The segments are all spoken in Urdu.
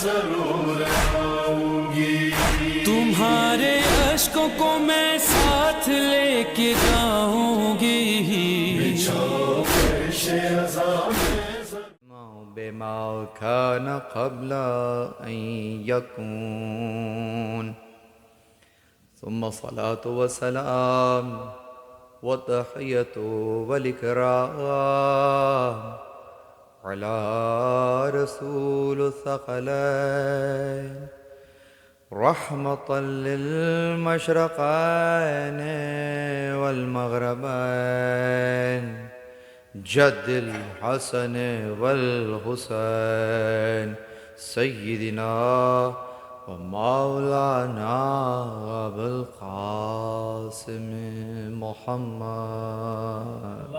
ضرور آؤں گی، تمہارے اشکوں کو میں ساتھ لے کے جاؤں گی، بما كان قبل أن يكون، ثم الصلاة والسلام والتحية والإكرام على رسول الثقلين رحمة للمشرقين والمغربين، جد الحسن والحسين سيدنا ومولانا أبو القاسم محمد،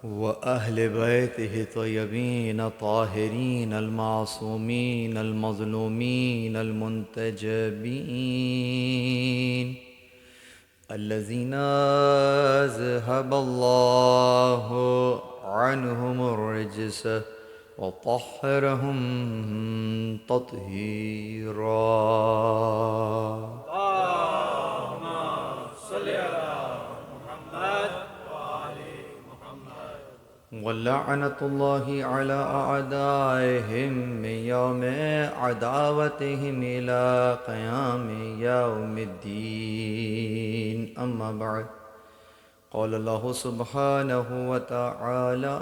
وأهل بيته الطيبين الطاهرين المعصومين المظلومين المنتجبين الذين أذهب الله عنهم الرجس وطهرهم تطهيرا. ولعنة الله على أعدائهم من يوم عداوتهم إلى قيام يوم الدين. أما بعد، قال الله سبحانه وتعالى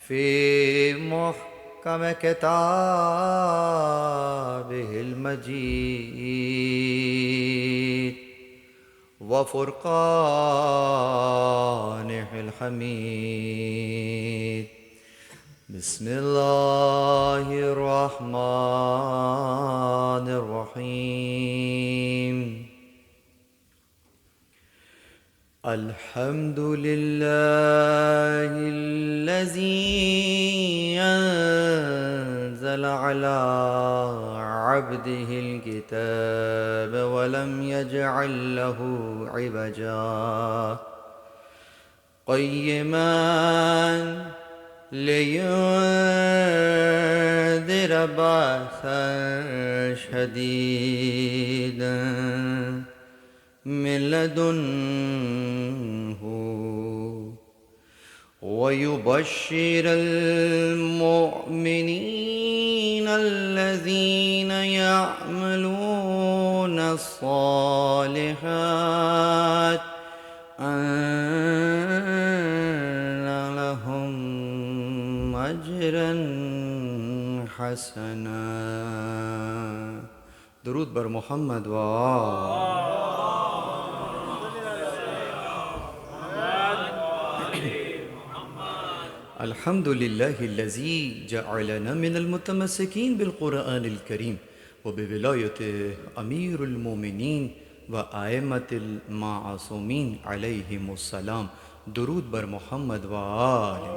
في محكم كتابه المجيد وفرقانه الحميد. بسم الله الرحمن الرحيم. الحمد لله الذي أنزل على عبده الكتاب ولم يجعل له عوجا قيما لينذر بأسا شديدا من لدنه ويبشر المؤمنين الذين يعملون الصالحات أن لهم أجرا حسنا. درود بر محمد و الحمد لله الذي جعلنا من المتمسكين بالقرآن الكريم وبولاية أمير المؤمنين وأئمة المعصومين عليهم السلام. درود بر محمد و آله.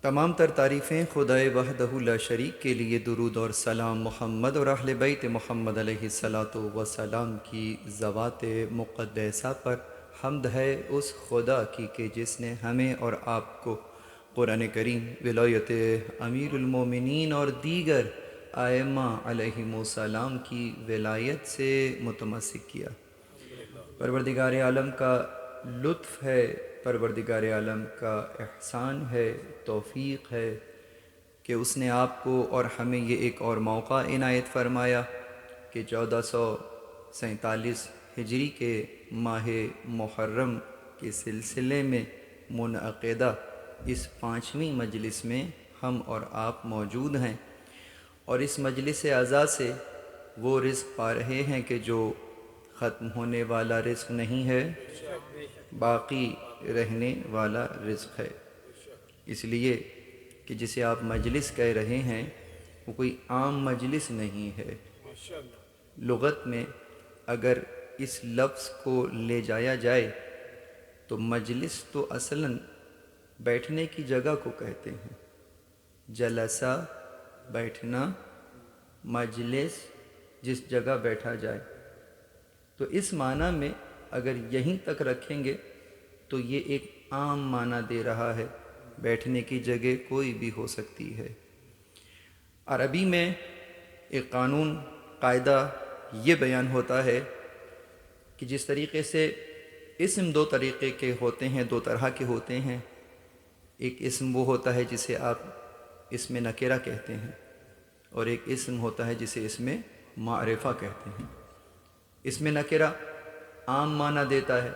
تمام تر تعریفیں خدائے وحدہ لا شریک کے لیے. درود اور سلام محمد اور اہل بیت محمد علیہ الصلاۃ والسلام کی ذوات مقدسہ پر. حمد ہے اس خدا کی کہ جس نے ہمیں اور آپ کو قرآن کریم، ولایت امیر المومنین اور دیگر ائمہ علیہم السلام کی ولایت سے متمسک کیا. پروردگار عالم کا لطف ہے، پروردگار عالم کا احسان ہے، توفیق ہے کہ اس نے آپ کو اور ہمیں یہ ایک اور موقع عنایت فرمایا کہ 1447 ہجری کے ماہ محرم کے سلسلے میں منعقدہ اس 5ویں مجلس میں ہم اور آپ موجود ہیں، اور اس مجلس اعزاز سے وہ رزق پا رہے ہیں کہ جو ختم ہونے والا رزق نہیں ہے، باقی رہنے والا رزق ہے. اس لیے کہ جسے آپ مجلس کہہ رہے ہیں وہ کوئی عام مجلس نہیں ہے. لغت میں اگر اس لفظ کو لے جایا جائے تو مجلس تو اصلاً بیٹھنے کی جگہ کو کہتے ہیں، جلسہ بیٹھنا، مجلس جس جگہ بیٹھا جائے. تو اس معنی میں اگر یہیں تک رکھیں گے تو یہ ایک عام معنی دے رہا ہے، بیٹھنے کی جگہ کوئی بھی ہو سکتی ہے. عربی میں ایک قانون قاعدہ یہ بیان ہوتا ہے کہ جس طریقے سے اسم دو طریقے کے ہوتے ہیں، دو طرح کے ہوتے ہیں. ایک اسم وہ ہوتا ہے جسے آپ اسم نکرہ کہتے ہیں، اور ایک اسم ہوتا ہے جسے اسم معرفہ کہتے ہیں. اسم نکرہ عام معنی دیتا ہے،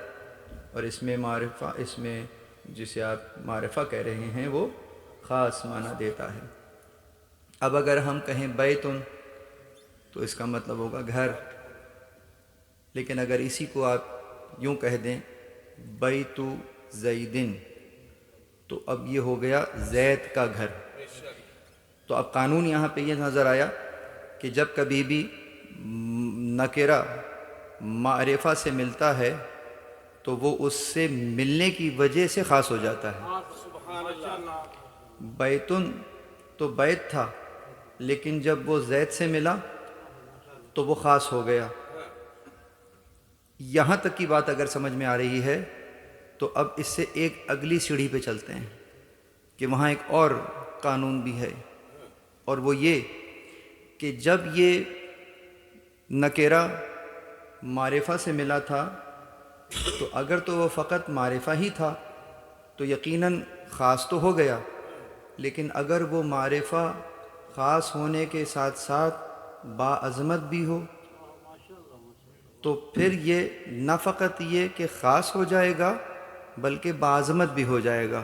اور اسم معرفہ، اسم جسے آپ معرفہ کہہ رہے ہیں، وہ خاص معنی دیتا ہے. اب اگر ہم کہیں بیتن تو اس کا مطلب ہوگا گھر، لیکن اگر اسی کو آپ یوں کہہ دیں بیت زیدن تو اب یہ ہو گیا زید کا گھر. تو اب قانون یہاں پہ یہ نظر آیا کہ جب کبھی بھی نکرہ معرفہ سے ملتا ہے تو وہ اس سے ملنے کی وجہ سے خاص ہو جاتا ہے. بیتن تو بیت تھا، لیکن جب وہ زید سے ملا تو وہ خاص ہو گیا. یہاں تک کی بات اگر سمجھ میں آ رہی ہے تو اب اس سے ایک اگلی سیڑھی پہ چلتے ہیں کہ وہاں ایک اور قانون بھی ہے، اور وہ یہ کہ جب یہ نکرہ معرفہ سے ملا تھا تو اگر تو وہ فقط معرفہ ہی تھا تو یقیناً خاص تو ہو گیا، لیکن اگر وہ معرفہ خاص ہونے کے ساتھ ساتھ باعظمت بھی ہو تو پھر یہ نہ فقط یہ کہ خاص ہو جائے گا بلکہ باعظمت بھی ہو جائے گا.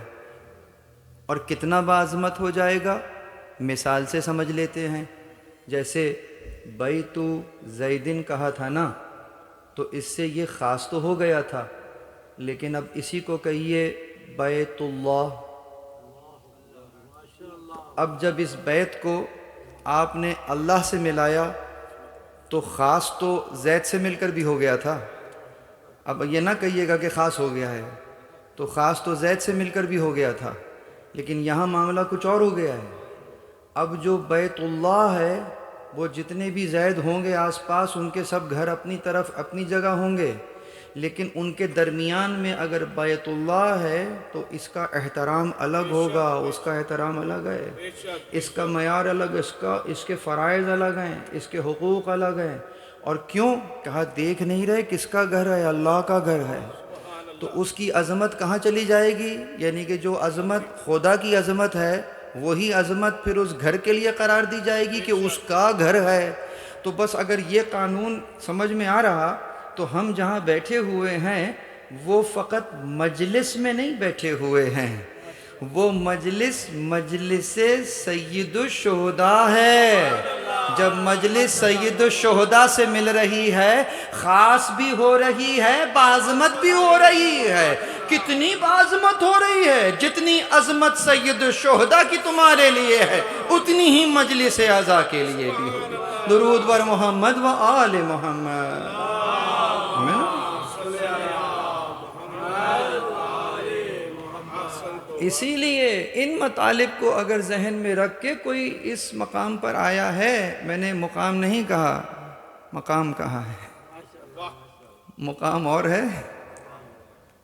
اور کتنا باعظمت ہو جائے گا مثال سے سمجھ لیتے ہیں. جیسے بیت زیدن کہا تھا نا، تو اس سے یہ خاص تو ہو گیا تھا، لیکن اب اسی کو کہیے بیت اللہ. اب جب اس بیت کو آپ نے اللہ سے ملایا تو خاص تو زید سے مل کر بھی ہو گیا تھا. اب یہ نہ کہیے گا کہ خاص ہو گیا ہے، تو خاص تو زید سے مل کر بھی ہو گیا تھا، لیکن یہاں معاملہ کچھ اور ہو گیا ہے. اب جو بیت اللہ ہے وہ جتنے بھی زید ہوں گے آس پاس، ان کے سب گھر اپنی طرف اپنی جگہ ہوں گے، لیکن ان کے درمیان میں اگر بیت اللہ ہے تو اس کا احترام الگ ہوگا، اس کا احترام الگ ہے، اس کا معیار الگ، اس کے فرائض الگ ہیں، اس کے حقوق الگ ہیں. اور کیوں؟ کہا دیکھ نہیں رہے کس کا گھر ہے؟ اللہ کا گھر ہے. تو اس کی عظمت کہاں چلی جائے گی؟ یعنی کہ جو عظمت خدا کی عظمت ہے وہی عظمت پھر اس گھر کے لیے قرار دی جائے گی کہ اس کا گھر ہے. تو بس اگر یہ قانون سمجھ میں آ رہا تو ہم جہاں بیٹھے ہوئے ہیں وہ فقط مجلس میں نہیں بیٹھے ہوئے ہیں، وہ مجلس سید الشہداء ہے. جب مجلس سید الشہداء سے مل رہی ہے، خاص بھی ہو رہی ہے، باعظمت بھی ہو رہی ہے. کتنی باعظمت ہو رہی ہے؟ جتنی عظمت سید الشہداء کی تمہارے لیے ہے اتنی ہی مجلس اعزا کے لیے بھی ہوگی. درود بر محمد و آل محمد. اسی لیے ان مطالب کو اگر ذہن میں رکھ کے کوئی اس مقام پر آیا ہے، میں نے مقام نہیں کہا، مقام کہا ہے، مقام اور ہے،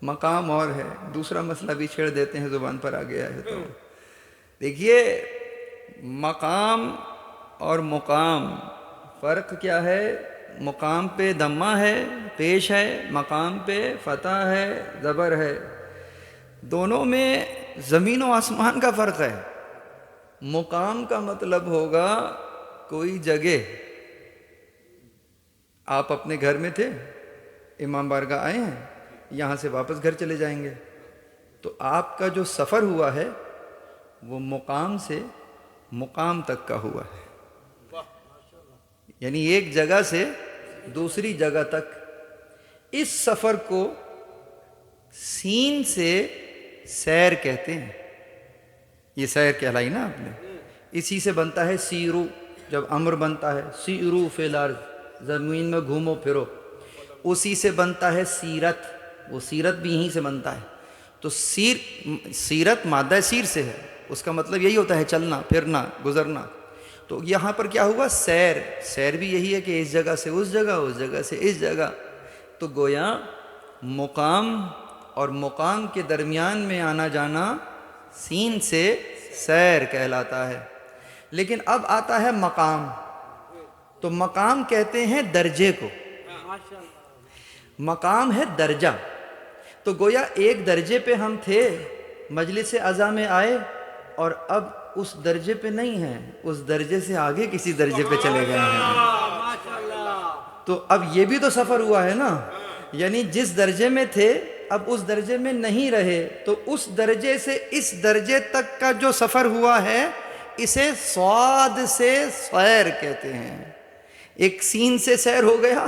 مقام اور ہے. دوسرا مسئلہ بھی چھیڑ دیتے ہیں، زبان پر آ گیا ہے. تو دیکھیے مقام اور مقام فرق کیا ہے؟ مقام پہ دمہ ہے، پیش ہے، مقام پہ فتح ہے، زبر ہے. دونوں میں زمین و آسمان کا فرق ہے. مقام کا مطلب ہوگا کوئی جگہ. آپ اپنے گھر میں تھے، امام بارگاہ آئے ہیں، یہاں سے واپس گھر چلے جائیں گے، تو آپ کا جو سفر ہوا ہے وہ مقام سے مقام تک کا ہوا ہے. یعنی ایک جگہ سے دوسری جگہ تک. اس سفر کو سین سے سیر کہتے ہیں. یہ سیر کہلائی نا آپ نے. اسی سے بنتا ہے سیرو. جب امر بنتا ہے سیرو فی الارض، زمین میں گھومو پھرو. اسی سے بنتا ہے سیرت. وہ سیرت بھی یہیں سے بنتا ہے. تو سیرت مادہ سیر سے ہے، اس کا مطلب یہی ہوتا ہے چلنا پھرنا گزرنا. تو یہاں پر کیا ہوا؟ سیر. سیر بھی یہی ہے کہ اس جگہ سے اس جگہ، اس جگہ سے اس جگہ. تو گویا مقام اور مقام کے درمیان میں آنا جانا سین سے سیر کہلاتا ہے. لیکن اب آتا ہے مقام. تو مقام کہتے ہیں درجے کو. مقام ہے درجہ. تو گویا ایک درجے پہ ہم تھے، مجلس عزا میں آئے، اور اب اس درجے پہ نہیں ہیں، اس درجے سے آگے کسی درجے پہ چلے گئے ہیں. تو اب یہ بھی تو سفر ہوا ہے نا. یعنی جس درجے میں تھے اب اس درجے میں نہیں رہے، تو اس درجے سے اس درجے تک کا جو سفر ہوا ہے اسے صاد سے سیر کہتے ہیں. ایک سین سے سیر ہو گیا،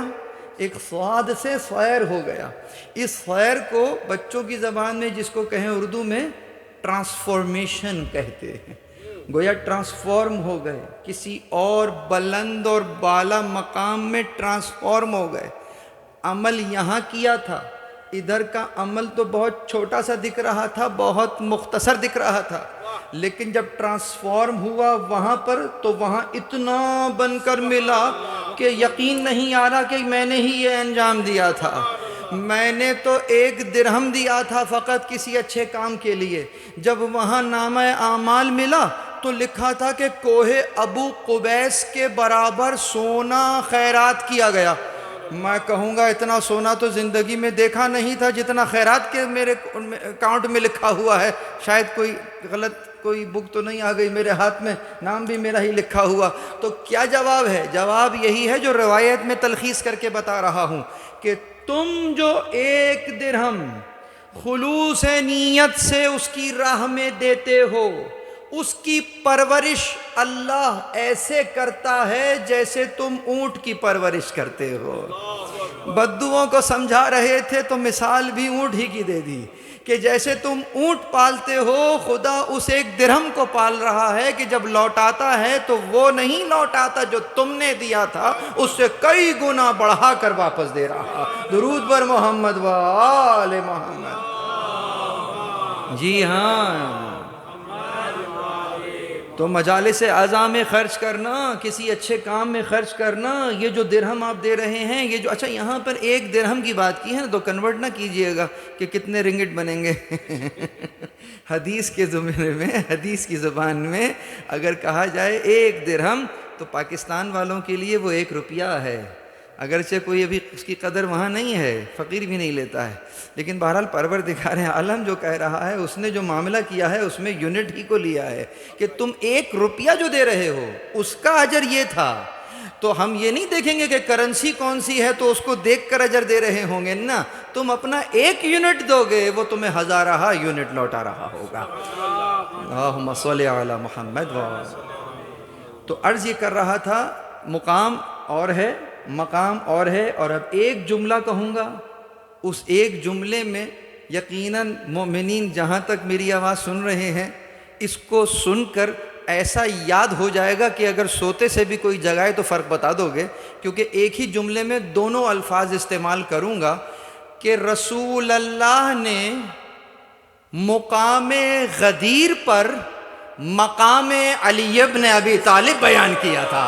ایک صاد سے سیر ہو گیا. اس سیر کو بچوں کی زبان میں جس کو کہیں اردو میں ٹرانسفارمیشن کہتے ہیں. گویا ٹرانسفارم ہو گئے، کسی اور بلند اور بالا مقام میں ٹرانسفارم ہو گئے. عمل یہاں کیا تھا، ادھر کا عمل تو بہت چھوٹا سا دکھ رہا تھا، بہت مختصر دکھ رہا تھا، لیکن جب ٹرانسفارم ہوا وہاں پر تو وہاں اتنا بن کر ملا کہ یقین نہیں آ رہا کہ میں نے ہی یہ انجام دیا تھا. میں نے تو 1 درہم دیا تھا فقط کسی اچھے کام کے لیے. جب وہاں نامہ اعمال ملا تو لکھا تھا کہ کوہ ابو قبیس کے برابر سونا خیرات کیا گیا. میں کہوں گا اتنا سونا تو زندگی میں دیکھا نہیں تھا جتنا خیرات کے میرے اکاؤنٹ میں لکھا ہوا ہے. شاید کوئی غلط کوئی بک تو نہیں آ گئی میرے ہاتھ میں، نام بھی میرا ہی لکھا ہوا. تو کیا جواب ہے؟ جواب یہی ہے جو روایت میں تلخیص کر کے بتا رہا ہوں کہ تم جو 1 درہم خلوص نیت سے اس کی راہ میں دیتے ہو، اس کی پرورش اللہ ایسے کرتا ہے جیسے تم اونٹ کی پرورش کرتے ہو. بدوؤں کو سمجھا رہے تھے تو مثال بھی اونٹ ہی کی دے دی کہ جیسے تم اونٹ پالتے ہو، خدا اس 1 درہم کو پال رہا ہے کہ جب لوٹاتا ہے تو وہ نہیں لوٹاتا جو تم نے دیا تھا، اس سے کئی گنا بڑھا کر واپس دے رہا. درود بر محمد و آل محمد. جی ہاں، تو مجالس اعضاء میں خرچ کرنا، کسی اچھے کام میں خرچ کرنا، یہ جو درہم آپ دے رہے ہیں، یہ جو اچھا یہاں پر 1 درہم کی بات کی ہے نا، تو کنورٹ نہ کیجئے گا کہ کتنے رنگٹ بنیں گے. حدیث کے زمرے میں، حدیث کی زبان میں اگر کہا جائے 1 درہم تو پاکستان والوں کے لیے وہ 1 روپیہ ہے. اگرچہ کوئی ابھی اس کی قدر وہاں نہیں ہے، فقیر بھی نہیں لیتا ہے، لیکن بہرحال پروردگار عالم جو کہہ رہا ہے، اس نے جو معاملہ کیا ہے اس میں یونٹ ہی کو لیا ہے کہ تم 1 روپیہ جو دے رہے ہو اس کا اجر یہ تھا. تو ہم یہ نہیں دیکھیں گے کہ کرنسی کون سی ہے تو اس کو دیکھ کر اجر دے رہے ہوں گے نا. تم اپنا 1 یونٹ دو گے، وہ تمہیں 1000 یونٹ لوٹا رہا ہوگا. اللہم صلی علی محمد. تو عرض یہ کر رہا تھا مقام اور ہے، مقام اور ہے. اور اب ایک جملہ کہوں گا، اس ایک جملے میں یقیناً مومنین جہاں تک میری آواز سن رہے ہیں اس کو سن کر ایسا یاد ہو جائے گا کہ اگر سوتے سے بھی کوئی جگائے تو فرق بتا دو گے، کیونکہ ایک ہی جملے میں دونوں الفاظ استعمال کروں گا کہ رسول اللہ نے مقام غدیر پر مقام علی ابن ابی طالب بیان کیا تھا.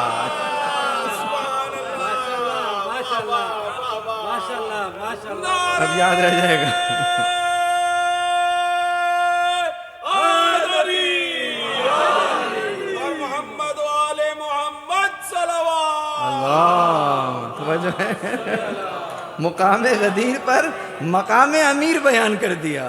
اب یاد رہ جائے گا. مقام غدیر پر مقام امیر بیان کر دیا.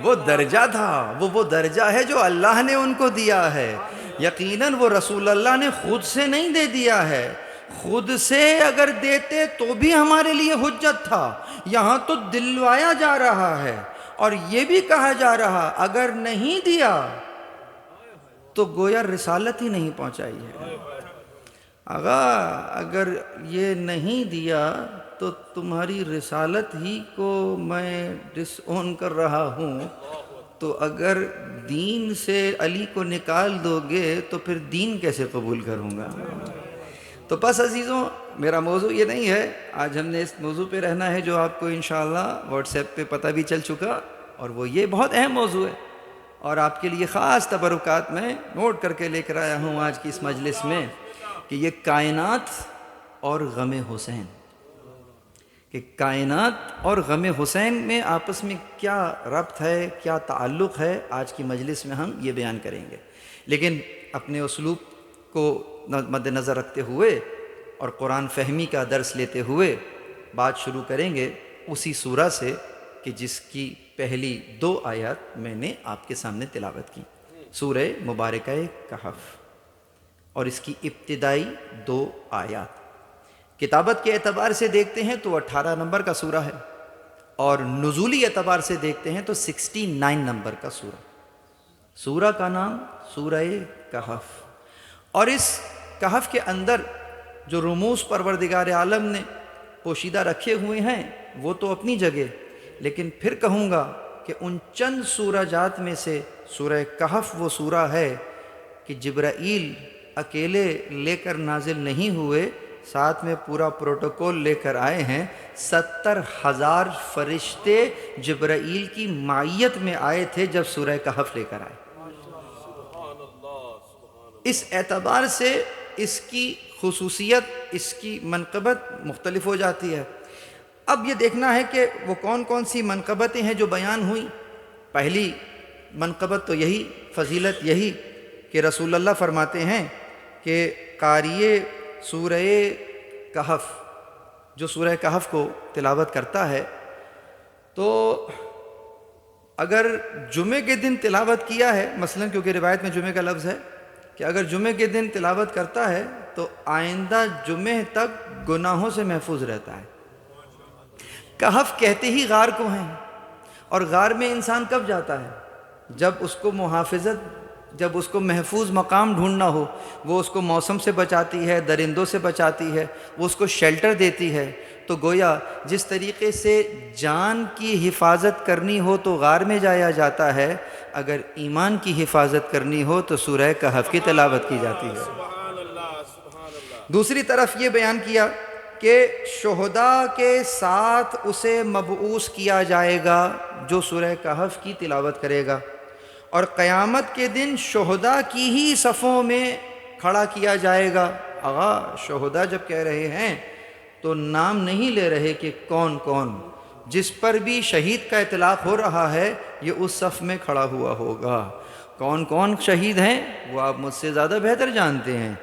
وہ درجہ تھا، وہ درجہ ہے جو اللہ نے ان کو دیا ہے. یقیناً وہ رسول اللہ نے خود سے نہیں دے دیا ہے، خود سے اگر دیتے تو بھی ہمارے لیے حجت تھا. یہاں تو دلوایا جا رہا ہے اور یہ بھی کہا جا رہا اگر نہیں دیا تو گویا رسالت ہی نہیں پہنچائی ہے. آغا اگر یہ نہیں دیا تو تمہاری رسالت ہی کو میں ڈس اون کر رہا ہوں. تو اگر دین سے علی کو نکال دو گے تو پھر دین کیسے قبول کروں گا؟ تو بس عزیزوں، میرا موضوع یہ نہیں ہے. آج ہم نے اس موضوع پہ رہنا ہے جو آپ کو انشاءاللہ واٹس ایپ پہ پتہ بھی چل چکا، اور وہ یہ بہت اہم موضوع ہے. اور آپ کے لیے خاص تبرکات میں نوٹ کر کے لے کر آیا ہوں آج کی اس مجلس میں کہ یہ کائنات اور غم حسین، کہ کائنات اور غم حسین میں آپس میں کیا ربط ہے، کیا تعلق ہے، آج کی مجلس میں ہم یہ بیان کریں گے۔ لیکن اپنے اسلوب کو مد نظر رکھتے ہوئے اور قرآن فہمی کا درس لیتے ہوئے بات شروع کریں گے اسی سورہ سے کہ جس کی پہلی 2 آیات میں نے آپ کے سامنے تلاوت کی، سورہ مبارکہ کہف، اور اس کی ابتدائی 2 آیات کتابت کے اعتبار سے دیکھتے ہیں تو 18 نمبر کا سورہ ہے، اور نزولی اعتبار سے دیکھتے ہیں تو 69 نمبر کا سورہ۔ سورہ کا نام سورہ کہف، اور اس کہف کے اندر جو رموز پروردگار عالم نے پوشیدہ رکھے ہوئے ہیں وہ تو اپنی جگہ، لیکن پھر کہوں گا کہ ان چند سورہ جات میں سے سورہ کہف وہ سورہ ہے کہ جبرائیل اکیلے لے کر نازل نہیں ہوئے، ساتھ میں پورا پروٹوکول لے کر آئے ہیں۔ 70,000 فرشتے جبرائیل کی معیت میں آئے تھے جب سورہ کہف لے کر آئے۔ اس اعتبار سے اس کی خصوصیت، اس کی منقبت مختلف ہو جاتی ہے۔ اب یہ دیکھنا ہے کہ وہ کون کون سی منقبتیں ہیں جو بیان ہوئیں۔ پہلی منقبت تو یہی، فضیلت یہی کہ رسول اللہ فرماتے ہیں کہ قاری سورہ کہف جو سورہ کہف کو تلاوت کرتا ہے تو اگر جمعے کے دن تلاوت کیا ہے، مثلا کیونکہ روایت میں جمعے کا لفظ ہے کہ اگر جمعے کے دن تلاوت کرتا ہے تو آئندہ جمعے تک گناہوں سے محفوظ رہتا ہے۔ کہف کہتے ہی غار کو ہیں، اور غار میں انسان کب جاتا ہے؟ جب اس کو محافظت، جب اس کو محفوظ مقام ڈھونڈنا ہو۔ وہ اس کو موسم سے بچاتی ہے، درندوں سے بچاتی ہے، وہ اس کو شیلٹر دیتی ہے۔ تو گویا جس طریقے سے جان کی حفاظت کرنی ہو تو غار میں جایا جاتا ہے، اگر ایمان کی حفاظت کرنی ہو تو سورہ کہف کی تلاوت کی جاتی ہے۔ دوسری طرف یہ بیان کیا کہ شہداء کے ساتھ اسے مبعوث کیا جائے گا جو سورہ کہف کی تلاوت کرے گا، اور قیامت کے دن شہداء کی ہی صفوں میں کھڑا کیا جائے گا۔ آغا شہداء جب کہہ رہے ہیں تو نام نہیں لے رہے کہ کون کون، جس پر بھی شہید کا اطلاق ہو رہا ہے یہ اس صف میں کھڑا ہوا ہوگا۔ کون کون شہید ہیں وہ آپ مجھ سے زیادہ بہتر جانتے ہیں۔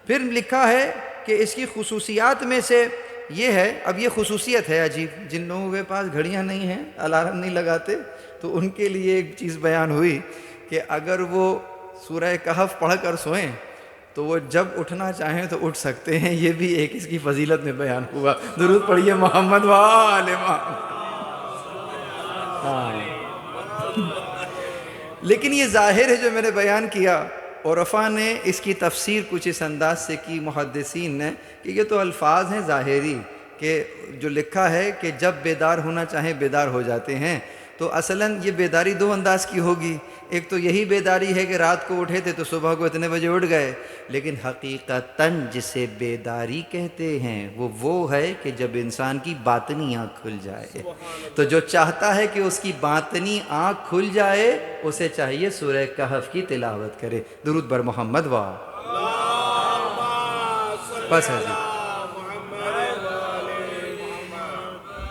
پھر لکھا ہے کہ اس کی خصوصیات میں سے یہ ہے، اب یہ خصوصیت ہے عجیب، جن لوگوں کے پاس گھڑیاں نہیں ہیں، الارم نہیں لگاتے، تو ان کے لیے ایک چیز بیان ہوئی کہ اگر وہ سورہ کہف پڑھ کر سوئیں تو وہ جب اٹھنا چاہیں تو اٹھ سکتے ہیں۔ یہ بھی ایک اس کی فضیلت میں بیان ہوا۔ درود پڑھیے محمد وآل محمد۔ لیکن یہ ظاہر ہے جو میں نے بیان کیا، عرفاء نے اس کی تفسیر کچھ اس انداز سے کی، محدثین نے، کہ یہ تو الفاظ ہیں ظاہری، کہ جو لکھا ہے کہ جب بیدار ہونا چاہیں بیدار ہو جاتے ہیں، تو اصلاً یہ بیداری 2 انداز کی ہوگی۔ ایک تو یہی بیداری ہے کہ رات کو اٹھے تھے تو صبح کو اتنے بجے اٹھ گئے، لیکن حقیقتاً جسے بیداری کہتے ہیں وہ ہے کہ جب انسان کی باطنی آنکھ کھل جائے۔ تو جو چاہتا ہے کہ اس کی باطنی آنکھ کھل جائے اسے چاہیے سورہ کہف کی تلاوت کرے۔ درود بر محمد بس ہے جی۔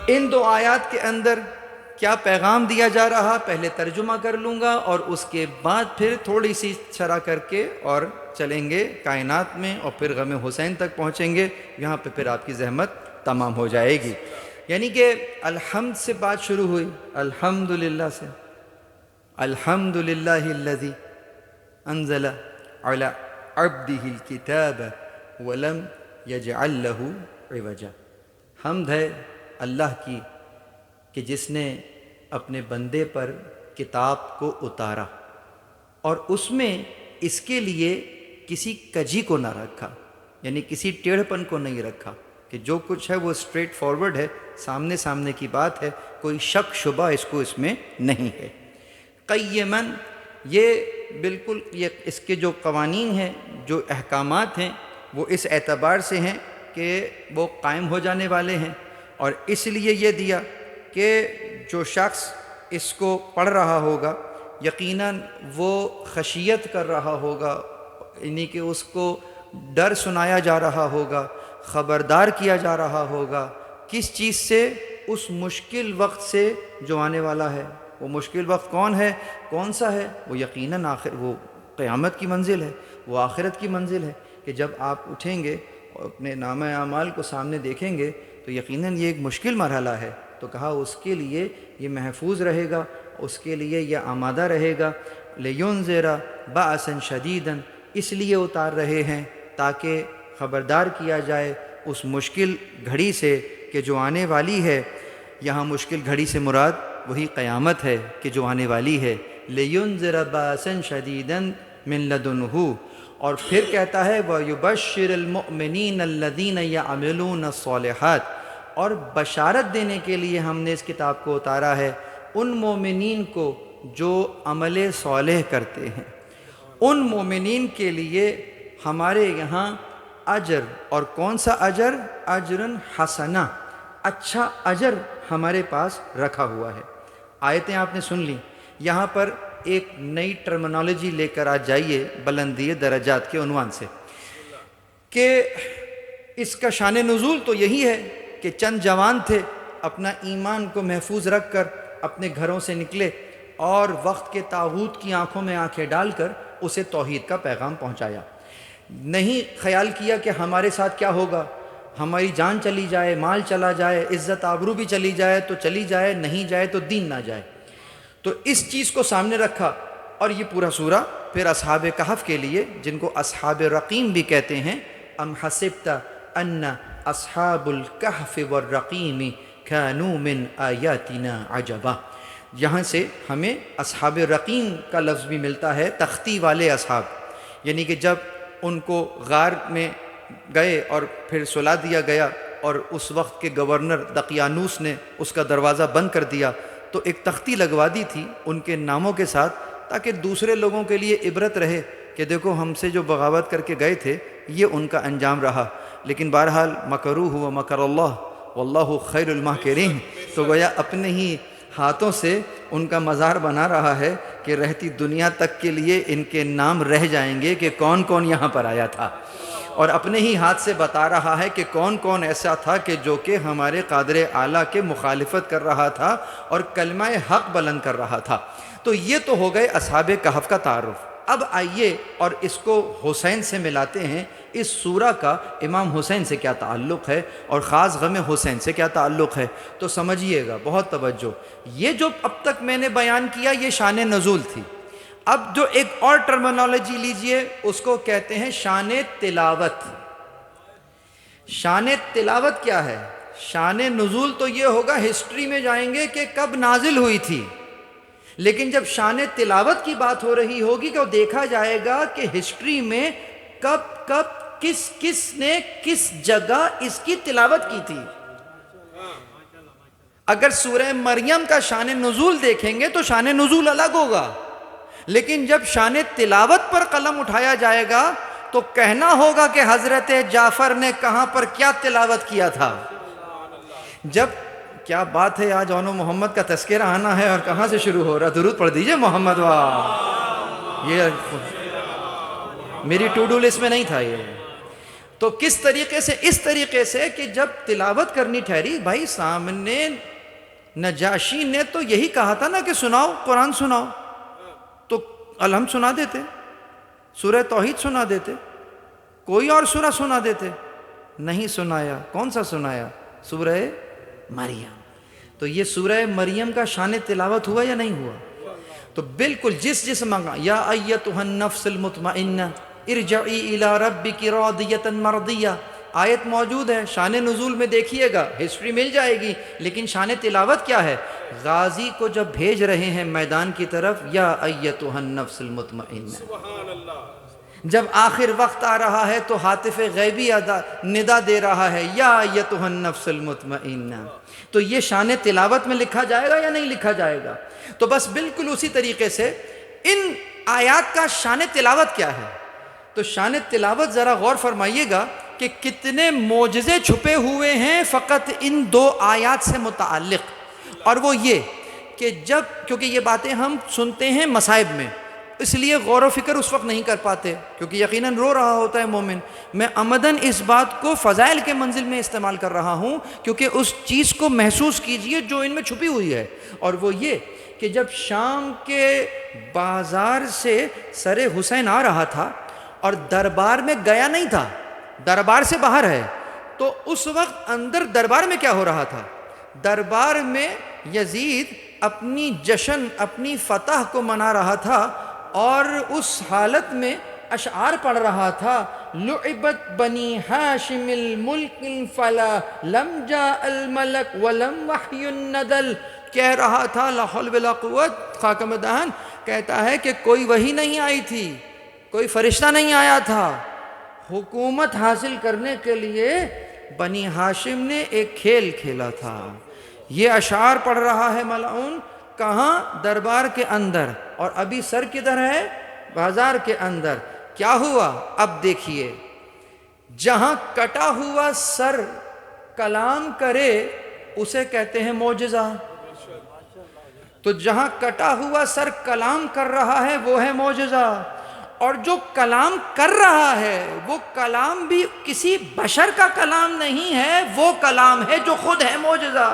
ان 2 آیات کے اندر کیا پیغام دیا جا رہا، پہلے ترجمہ کر لوں گا اور اس کے بعد پھر تھوڑی سی شرح کر کے اور چلیں گے کائنات میں، اور پھر غم حسین تک پہنچیں گے۔ یہاں پہ پھر آپ کی زحمت تمام ہو جائے گی۔ یعنی کہ الحمد سے بات شروع ہوئی، الحمدللہ سے۔ الحمدللہ الذی انزل علی عبدہ الکتاب ولم یجعل لہ عوجا۔ حمد ہے اللہ کی کہ جس نے اپنے بندے پر کتاب کو اتارا اور اس میں اس کے لیے کسی کجی کو نہ رکھا، یعنی کسی ٹیڑھ پن کو نہیں رکھا، کہ جو کچھ ہے وہ اسٹریٹ فارورڈ ہے، سامنے سامنے کی بات ہے، کوئی شک شبہ اس میں نہیں ہے۔ قیماً، یہ بالکل اس کے جو قوانین ہیں، جو احکامات ہیں، وہ اس اعتبار سے ہیں کہ وہ قائم ہو جانے والے ہیں، اور اس لیے یہ دیا کہ جو شخص اس کو پڑھ رہا ہوگا یقیناً وہ خشیت کر رہا ہوگا، یعنی کہ اس کو ڈر سنایا جا رہا ہوگا، خبردار کیا جا رہا ہوگا۔ کس چیز سے؟ اس مشکل وقت سے جو آنے والا ہے۔ وہ مشکل وقت کون سا ہے؟ وہ یقیناً وہ قیامت کی منزل ہے، وہ آخرت کی منزل ہے، کہ جب آپ اٹھیں گے اور اپنے نامہ اعمال کو سامنے دیکھیں گے تو یقیناً یہ ایک مشکل مرحلہ ہے۔ تو کہا اس کے لیے یہ محفوظ رہے گا، اس کے لیے یہ آمادہ رہے گا۔ لِيُنذِرَ بَأْسًا شَدِيدًا، اس لیے اتار رہے ہیں تاکہ خبردار کیا جائے اس مشکل گھڑی سے کہ جو آنے والی ہے۔ یہاں مشکل گھڑی سے مراد وہی قیامت ہے کہ جو آنے والی ہے۔ لِيُنذِرَ بَأْسًا شَدِيدًا مِّن لَدُنْهُ، اور پھر کہتا ہے وَيُبَشِّرَ الْمُؤْمِنِينَ الَّذِينَ يَعْمَلُونَ الصَّالِحَاتِ، اور بشارت دینے کے لیے ہم نے اس کتاب کو اتارا ہے ان مومنین کو جو عمل صالح کرتے ہیں۔ ان مومنین کے لیے ہمارے یہاں اجر، اور کون سا اجر؟ اجرن حسنہ، اچھا اجر ہمارے پاس رکھا ہوا ہے۔ آیتیں آپ نے سن لی، یہاں پر ایک نئی ٹرمنالوجی لے کر آ جائیے بلندی درجات کے عنوان سے، کہ اس کا شان نزول تو یہی ہے کہ چند جوان تھے، اپنا ایمان کو محفوظ رکھ کر اپنے گھروں سے نکلے اور وقت کے طاغوت کی آنکھوں میں آنکھیں ڈال کر اسے توحید کا پیغام پہنچایا۔ نہیں خیال کیا کہ ہمارے ساتھ کیا ہوگا، ہماری جان چلی جائے، مال چلا جائے، عزت آبرو بھی چلی جائے تو چلی جائے، نہیں جائے تو دین نہ جائے۔ تو اس چیز کو سامنے رکھا، اور یہ پورا سورہ پھر اصحاب کہف کے لیے، جن کو اصحاب رقیم بھی کہتے ہیں، ام حسبت ان اصحاب الکہف والرقیم کانوا من آیاتنا عجبا، یہاں سے ہمیں اصحاب رقیم کا لفظ بھی ملتا ہے، تختی والے اصحاب، یعنی کہ جب ان کو غار میں گئے اور پھر سلا دیا گیا اور اس وقت کے گورنر دقیانوس نے اس کا دروازہ بند کر دیا تو ایک تختی لگوا دی تھی ان کے ناموں کے ساتھ، تاکہ دوسرے لوگوں کے لیے عبرت رہے کہ دیکھو ہم سے جو بغاوت کر کے گئے تھے یہ ان کا انجام رہا۔ لیکن بہرحال مکروہ و مکر اللہ واللہ خیر الماکرین، تو گویا اپنے ہی ہاتھوں سے ان کا مزار بنا رہا ہے کہ رہتی دنیا تک کے لیے ان کے نام رہ جائیں گے کہ کون کون یہاں پر آیا تھا، اور اپنے ہی ہاتھ سے بتا رہا ہے کہ کون کون ایسا تھا کہ جو کہ ہمارے قادر اعلیٰ کے مخالفت کر رہا تھا اور کلمہ حق بلند کر رہا تھا۔ تو یہ تو ہو گئے اصحاب کہف کا تعارف۔ اب آئیے اور اس کو حسین سے ملاتے ہیں، اس سورہ کا امام حسین سے کیا تعلق ہے اور خاص غم حسین سے کیا تعلق ہے، تو سمجھیے گا، بہت توجہ۔ یہ جو اب تک میں نے بیان کیا یہ شان نزول تھی۔ اب جو ایک اور ٹرمنالوجی لیجئے، اس کو کہتے ہیں شان تلاوت۔ شان تلاوت کیا ہے؟ شان نزول تو یہ ہوگا ہسٹری میں جائیں گے کہ کب نازل ہوئی تھی، لیکن جب شان تلاوت کی بات ہو رہی ہوگی تو دیکھا جائے گا کہ ہسٹری میں کب کب کس کس نے کس جگہ اس کی تلاوت کی تھی۔ اگر سورہ مریم کا شان نزول دیکھیں گے تو شان نزول الگ ہوگا، لیکن جب شان تلاوت پر قلم اٹھایا جائے گا تو کہنا ہوگا کہ حضرت جعفر نے کہاں پر کیا تلاوت کیا تھا۔ جب کیا بات ہے، آج اونو محمد کا تذکرہ آنا ہے اور کہاں سے شروع ہو رہا؟ درود پڑھ دیجئے محمد واہ، یہ میری ٹو ڈو لسٹ میں نہیں تھا یہ۔ تو کس طریقے سے؟ اس طریقے سے کہ جب تلاوت کرنی ٹھہری، بھائی سامنے نجاشی نے تو یہی کہا تھا نا کہ سناؤ قرآن سناؤ، تو الحمد سنا دیتے، سورہ توحید سنا دیتے، کوئی اور سورہ سنا دیتے، نہیں سنایا۔ کون سا سنایا؟ سورہ مریم۔ تو یہ سورہ مریم کا شان تلاوت ہوا یا نہیں ہوا؟ تو بالکل جس منگا یا ایتھا النفس المطمئنہ ارجعی الی ربک راضیۃ مرضیہ، آیت موجود ہے، شان نزول میں دیکھیے گا، ہسٹری مل جائے گی، لیکن شان تلاوت کیا ہے؟ غازی کو جب بھیج رہے ہیں میدان کی طرف، یا ایتھا النفس المطمئنہ، جب آخر وقت آ رہا ہے تو ہاتف غیبی ندا دے رہا ہے، یا ایتھا النفس المطمئنہ۔ تو یہ شان تلاوت میں لکھا جائے گا یا نہیں لکھا جائے گا؟ تو بس بالکل اسی طریقے سے ان آیات کا شان تلاوت کیا ہے؟ تو شان تلاوت ذرا غور فرمائیے گا کہ کتنے معجزے چھپے ہوئے ہیں فقط ان دو آیات سے متعلق، اور وہ یہ کہ کیونکہ یہ باتیں ہم سنتے ہیں مصائب میں، اس لیے غور و فکر اس وقت نہیں کر پاتے، کیونکہ یقیناً رو رہا ہوتا ہے مومن۔ میں عمداً اس بات کو فضائل کے منزل میں استعمال کر رہا ہوں، کیونکہ اس چیز کو محسوس کیجئے جو ان میں چھپی ہوئی ہے، اور وہ یہ کہ جب شام کے بازار سے سر حسین آ رہا تھا اور دربار میں گیا نہیں تھا، دربار سے باہر ہے، تو اس وقت اندر دربار میں کیا ہو رہا تھا؟ دربار میں یزید اپنی جشن، اپنی فتح کو منا رہا تھا، اور اس حالت میں اشعار پڑھ رہا تھا، لعبت بنی ہاشم الملک فلا لم جاء الملک ولم وحی الندل، کہہ رہا تھا لا حول ولا قوت، خاکم دہن کہتا ہے کہ کوئی وحی نہیں آئی تھی، کوئی فرشتہ نہیں آیا تھا، حکومت حاصل کرنے کے لیے بنی ہاشم نے ایک کھیل کھیلا تھا۔ یہ اشعار پڑھ رہا ہے ملعون، کہاں؟ دربار کے اندر، اور ابھی سر کدھر ہے؟ بازار کے اندر۔ کیا ہوا؟ اب دیکھیے، جہاں کٹا ہوا سر کلام کرے اسے کہتے ہیں معجزہ، تو جہاں کٹا ہوا سر کلام کر رہا ہے وہ ہے معجزہ، اور جو کلام کر رہا ہے وہ کلام بھی کسی بشر کا کلام نہیں ہے، وہ کلام ہے جو خود ہے معجزہ۔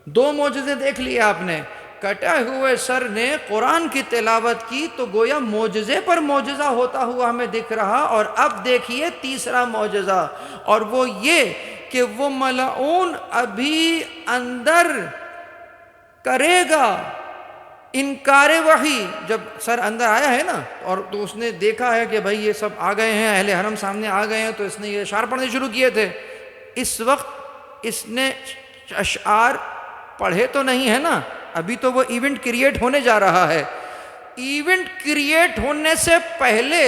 دو معجزے دیکھ لیے آپ نے، کٹے ہوئے سر نے قرآن کی تلاوت کی تو گویا معجزے پر معجزہ ہوتا ہوا ہمیں دکھ رہا، اور اب دیکھیے تیسرا معجزہ، اور وہ یہ کہ وہ ملعون ابھی اندر کرے گا انکار وحی۔ جب سر اندر آیا ہے نا، اور تو اس نے دیکھا ہے کہ بھائی یہ سب آ گئے ہیں، اہل حرم سامنے آ گئے ہیں، تو اس نے یہ اشعار پڑھنے شروع کیے تھے۔ اس وقت اس نے اشعار پڑھے تو نہیں ہے نا، ابھی تو وہ ایونٹ کریٹ ہونے جا رہا ہے۔ ایونٹ کریٹ ہونے سے پہلے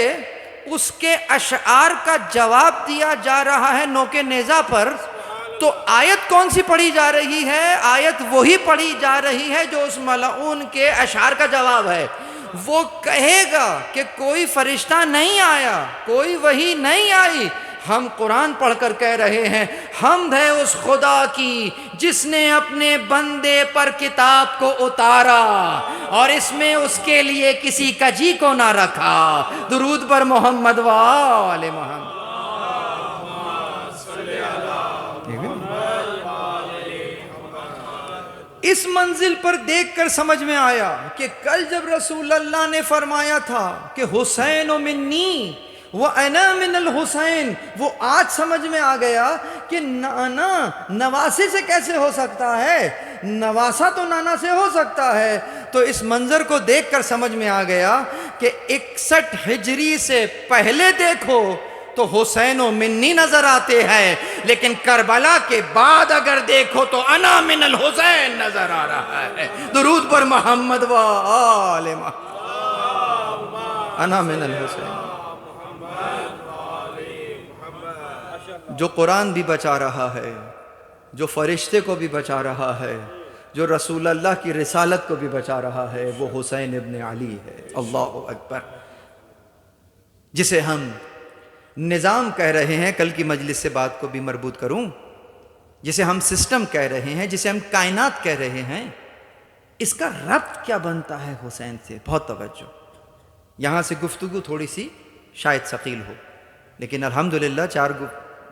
اس کے اشعار کا جواب دیا جا رہا ہے نوکے نیزہ پر، تو آیت کون سی پڑھی جا رہی ہے؟ آیت وہی پڑھی جا رہی ہے جو اس ملعون کے اشعار کا جواب ہے۔ وہ کہے گا کہ کوئی فرشتہ نہیں آیا، کوئی وحی نہیں آئی، ہم قرآن پڑھ کر کہہ رہے ہیں حمد ہے اس خدا کی جس نے اپنے بندے پر کتاب کو اتارا اور اس میں اس کے لیے کسی کجی کو نہ رکھا۔ درود پر محمد و آل محمد۔ اس منزل پر دیکھ کر سمجھ میں آیا کہ کل جب رسول اللہ نے فرمایا تھا کہ حسین منی وَأَنَا مِنَ الْحُسَيْن، وہ آج سمجھ میں آ گیا کہ نانا نواسے سے کیسے ہو سکتا ہے، نواسا تو نانا سے ہو سکتا ہے۔ تو اس منظر کو دیکھ کر سمجھ میں آ گیا کہ 61 ہجری سے پہلے دیکھو تو حسین و منی نظر آتے ہیں، لیکن کربلا کے بعد اگر دیکھو تو انا من الحسین نظر آ رہا ہے۔ درود پر محمد و آل محمد۔ انا من الحسین، جو قرآن بھی بچا رہا ہے، جو فرشتے کو بھی بچا رہا ہے، جو رسول اللہ کی رسالت کو بھی بچا رہا ہے، وہ حسین ابن علی ہے۔ اللہ اکبر۔ جسے ہم نظام کہہ رہے ہیں، کل کی مجلس سے بات کو بھی مربوط کروں، جسے ہم سسٹم کہہ رہے ہیں، جسے ہم کائنات کہہ رہے ہیں، اس کا ربط کیا بنتا ہے حسین سے؟ بہت توجہ۔ یہاں سے گفتگو تھوڑی سی شاید ثقیل ہو، لیکن الحمدللہ 4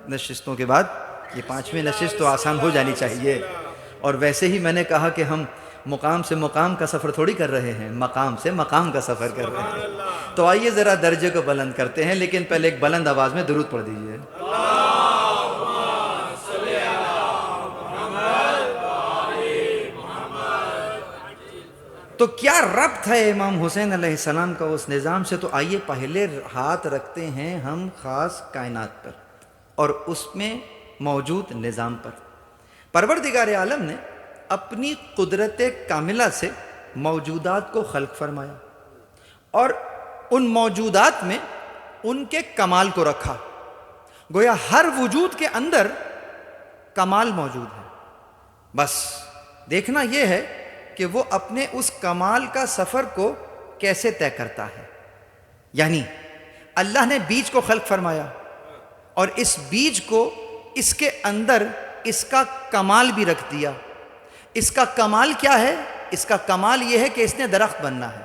نشستوں کے بعد یہ 5ویں نشست تو آسان ہو جانی چاہیے۔ اور ویسے ہی میں نے کہا کہ ہم مقام سے مقام کا سفر تھوڑی کر رہے ہیں، مقام سے مقام کا سفر کر رہے ہیں۔ تو آئیے ذرا درجے کو بلند کرتے ہیں، لیکن پہلے ایک بلند آواز میں درود پڑھ دیجئے۔ تو کیا ربط ہے امام حسین علیہ السلام کا اس نظام سے؟ تو آئیے پہلے ہاتھ رکھتے ہیں ہم خاص کائنات پر اور اس میں موجود نظام پر۔ پروردگار عالم نے اپنی قدرت کاملہ سے موجودات کو خلق فرمایا اور ان موجودات میں ان کے کمال کو رکھا۔ گویا ہر وجود کے اندر کمال موجود ہے، بس دیکھنا یہ ہے کہ وہ اپنے اس کمال کا سفر کو کیسے طے کرتا ہے۔ یعنی اللہ نے بیج کو خلق فرمایا اور اس بیج کو اس کے اندر اس کا کمال بھی رکھ دیا، اس کا کمال کیا ہے؟ اس کا کمال یہ ہے کہ اس نے درخت بننا ہے۔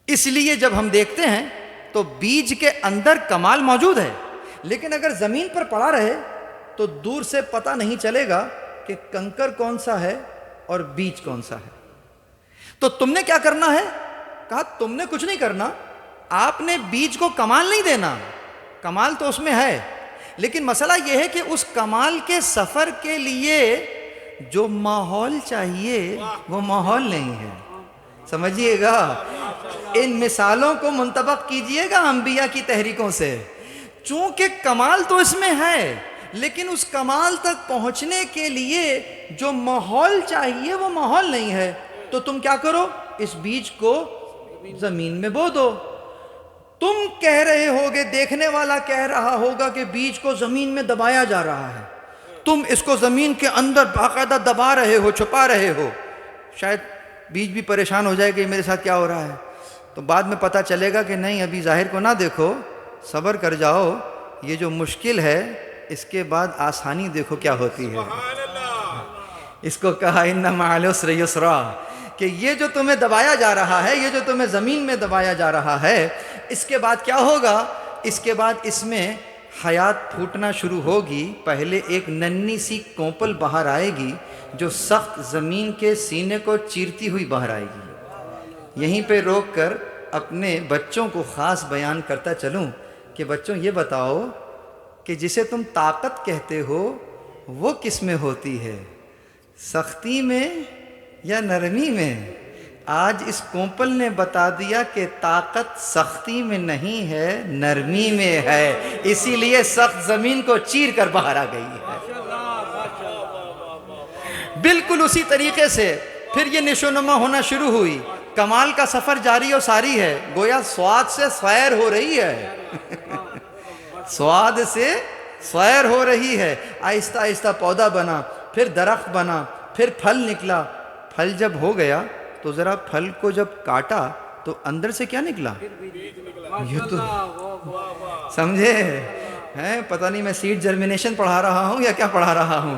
اس لیے جب ہم دیکھتے ہیں تو بیج کے اندر کمال موجود ہے، لیکن اگر زمین پر پڑا رہے تو دور سے پتہ نہیں چلے گا کہ کنکر کون سا ہے اور بیج کون سا ہے۔ تو تم نے کیا کرنا ہے؟ کہا تم نے کچھ نہیں کرنا، آپ نے بیج کو کمال نہیں دینا، کمال تو اس میں ہے، لیکن مسئلہ یہ ہے کہ اس کمال کے سفر کے لیے جو ماحول چاہیے وہ ماحول نہیں ہے۔ سمجھیے گا، ان مثالوں کو منطبق کیجئے گا انبیاء کی تحریکوں سے۔ چونکہ کمال تو اس میں ہے، لیکن اس کمال تک پہنچنے کے لیے جو ماحول چاہیے وہ ماحول نہیں ہے، تو تم کیا کرو؟ اس بیج کو زمین میں بو دو۔ تم کہہ رہے ہوگے، دیکھنے والا کہہ رہا ہوگا کہ بیج کو زمین میں دبایا جا رہا ہے، تم اس کو زمین کے اندر باقاعدہ دبا رہے ہو، چھپا رہے ہو، شاید بیج بھی پریشان ہو جائے کہ میرے ساتھ کیا ہو رہا ہے، تو بعد میں پتہ چلے گا کہ نہیں، ابھی ظاہر کو نہ دیکھو، صبر کر جاؤ، یہ جو مشکل ہے اس کے بعد آسانی دیکھو کیا ہوتی ہے۔ اس کو کہا ان مع العسر یسرا، کہ یہ جو تمہیں دبایا جا رہا ہے، یہ جو تمہیں زمین میں دبایا جا رہا ہے، اس کے بعد کیا ہوگا؟ اس کے بعد اس میں حیات پھوٹنا شروع ہوگی۔ پہلے ایک ننھی سی کونپل باہر آئے گی جو سخت زمین کے سینے کو چیرتی ہوئی باہر آئے گی۔ یہیں پہ روک کر اپنے بچوں کو خاص بیان کرتا چلوں کہ بچوں یہ بتاؤ کہ جسے تم طاقت کہتے ہو وہ کس میں ہوتی ہے، سختی میں یا نرمی میں؟ آج اس کونپل نے بتا دیا کہ طاقت سختی میں نہیں ہے، نرمی میں ہے، اسی لیے سخت زمین کو چیر کر باہر آ گئی ہے۔ بالکل اسی طریقے سے پھر یہ نشو نما ہونا شروع ہوئی، کمال کا سفر جاری و ساری ہے، گویا سواد سے سیر ہو رہی ہے سواد سے سیر ہو رہی ہے، آہستہ آہستہ پودا بنا، پھر درخت بنا، پھر پھل نکلا۔ پھل جب ہو گیا تو ذرا پھل کو جب کاٹا تو اندر سے کیا نکلا؟ یہ تو سمجھے ہیں؟ پتہ نہیں میں سیڈ جرمینیشن پڑھا رہا ہوں یا کیا پڑھا رہا ہوں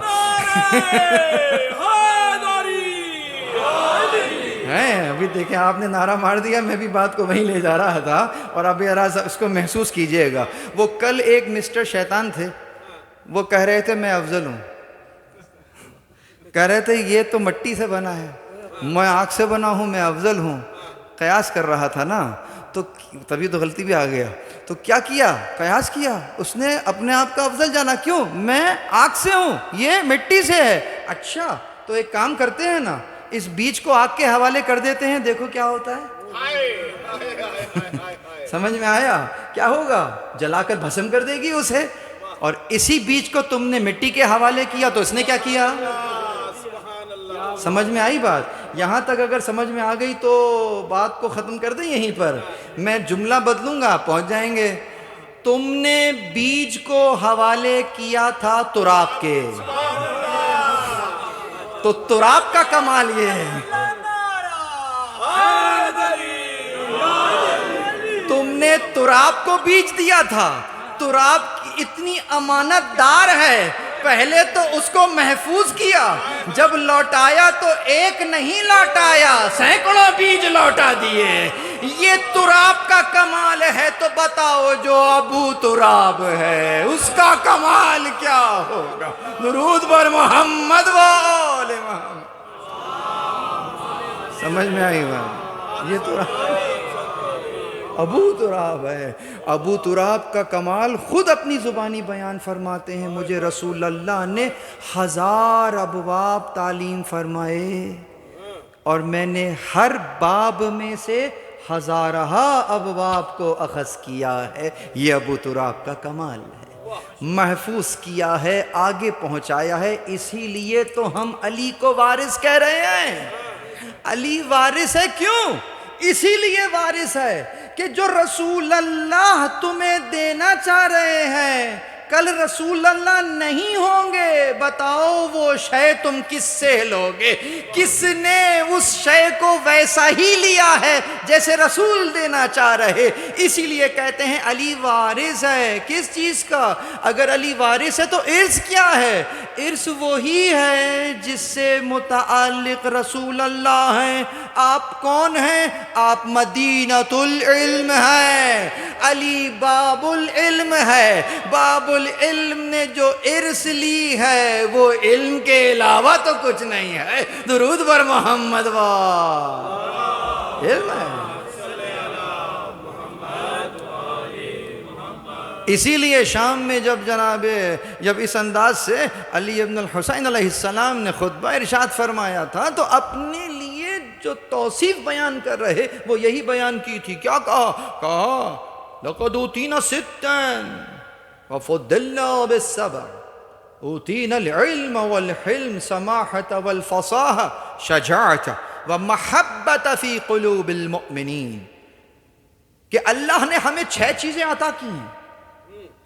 ابھی دیکھیں آپ نے نعرہ مار دیا، میں بھی بات کو وہیں لے جا رہا تھا، اور اب اس کو محسوس کیجئے گا۔ وہ کل ایک مسٹر شیطان تھے، وہ کہہ رہے تھے میں افضل ہوں، کہہ رہے تھے یہ تو مٹی سے بنا ہے، میں آگ سے بنا ہوں، میں افضل ہوں۔ قیاس کر رہا تھا نا، تو تبھی تو غلطی بھی آ گیا۔ تو کیا کیا؟ قیاس کیا، اس نے اپنے آپ کا افضل جانا۔ کیوں؟ میں آگ سے ہوں، یہ مٹی سے ہے۔ اچھا تو ایک کام کرتے ہیں نا، اس بیج کو آگ کے حوالے کر دیتے ہیں، دیکھو کیا ہوتا ہے۔ سمجھ میں آیا؟ کیا ہوگا؟ جلا کر بھسم کر دے گی اسے۔ اور اسی بیج کو تم نے مٹی کے حوالے کیا تو اس نے کیا کیا؟ سمجھ میں آئی بات؟ یہاں تک اگر سمجھ میں آ گئی تو بات کو ختم کر دیں یہیں پر، میں جملہ بدلوں گا، پہنچ جائیں گے۔ تم نے بیج کو حوالے کیا تھا تراب کے، تو تراب کا کمال یہ ہے، تم نے تراب کو بیج دیا تھا، تراب اتنی امانت دار ہے، پہلے تو اس کو محفوظ کیا، جب لوٹایا تو ایک نہیں لوٹایا، سینکڑوں بیج لوٹا دیے۔ یہ تراب کا کمال ہے، تو بتاؤ جو ابو تراب ہے اس کا کمال کیا ہوگا؟ درود پر محمد و آل محمد۔ سمجھ میں آئی بات؟ یہ تراب ابو تراب ہے۔ ابو تراب کا کمال خود اپنی زبانی بیان فرماتے ہیں، مجھے رسول اللہ نے 1000 ابواب تعلیم فرمائے اور میں نے ہر باب میں سے 1000 ابواب کو اخذ کیا ہے۔ یہ ابو تراب کا کمال ہے، محفوظ کیا ہے، آگے پہنچایا ہے۔ اسی لیے تو ہم علی کو وارث کہہ رہے ہیں۔ علی وارث ہے، کیوں؟ اسی لیے وارث ہے کہ جو رسول اللہ تمہیں دینا چاہ رہے ہیں کل رسول اللہ نہیں ہوں گے، بتاؤ وہ شے تم کس سے لوگے؟ کس نے اس شے کو ویسا ہی لیا ہے جیسے رسول دینا چاہ رہے؟ اسی لیے کہتے ہیں علی وارث ہے۔ کس چیز کا؟ اگر علی وارث ہے تو ارث کیا ہے؟ ارث وہی ہے جس سے متعلق رسول اللہ ہیں۔ آپ کون ہیں؟ آپ مدینۃ العلم ہیں۔ علی باب العلم ہے۔ باب العلم نے جو ارث لی ہے وہ علم کے علاوہ تو کچھ نہیں ہے۔ درود بر محمد علم ہے۔ اسی لیے شام میں جب اس انداز سے علی ابن الحسین علیہ السلام نے خطبہ ارشاد فرمایا تھا تو اپنے لیے جو توصیف بیان کر رہے وہ یہی بیان کی تھی۔ کیا کہا لَقَدْ أُوتِينَا سِتًّا وَفُضِّلْنَا بِالسَّبْعِ أُوتِينَا الْعِلْمَ وَالْحِلْمَ سَمَاحَةَ وَالْفَصَاحَةَ شَجَاعَةَ وَمَحَبَّةَ فِي قُلُوبِ الْمُؤْمِنِينَ کہ اللہ نے ہمیں 6 چیزیں عطا کی ہیں،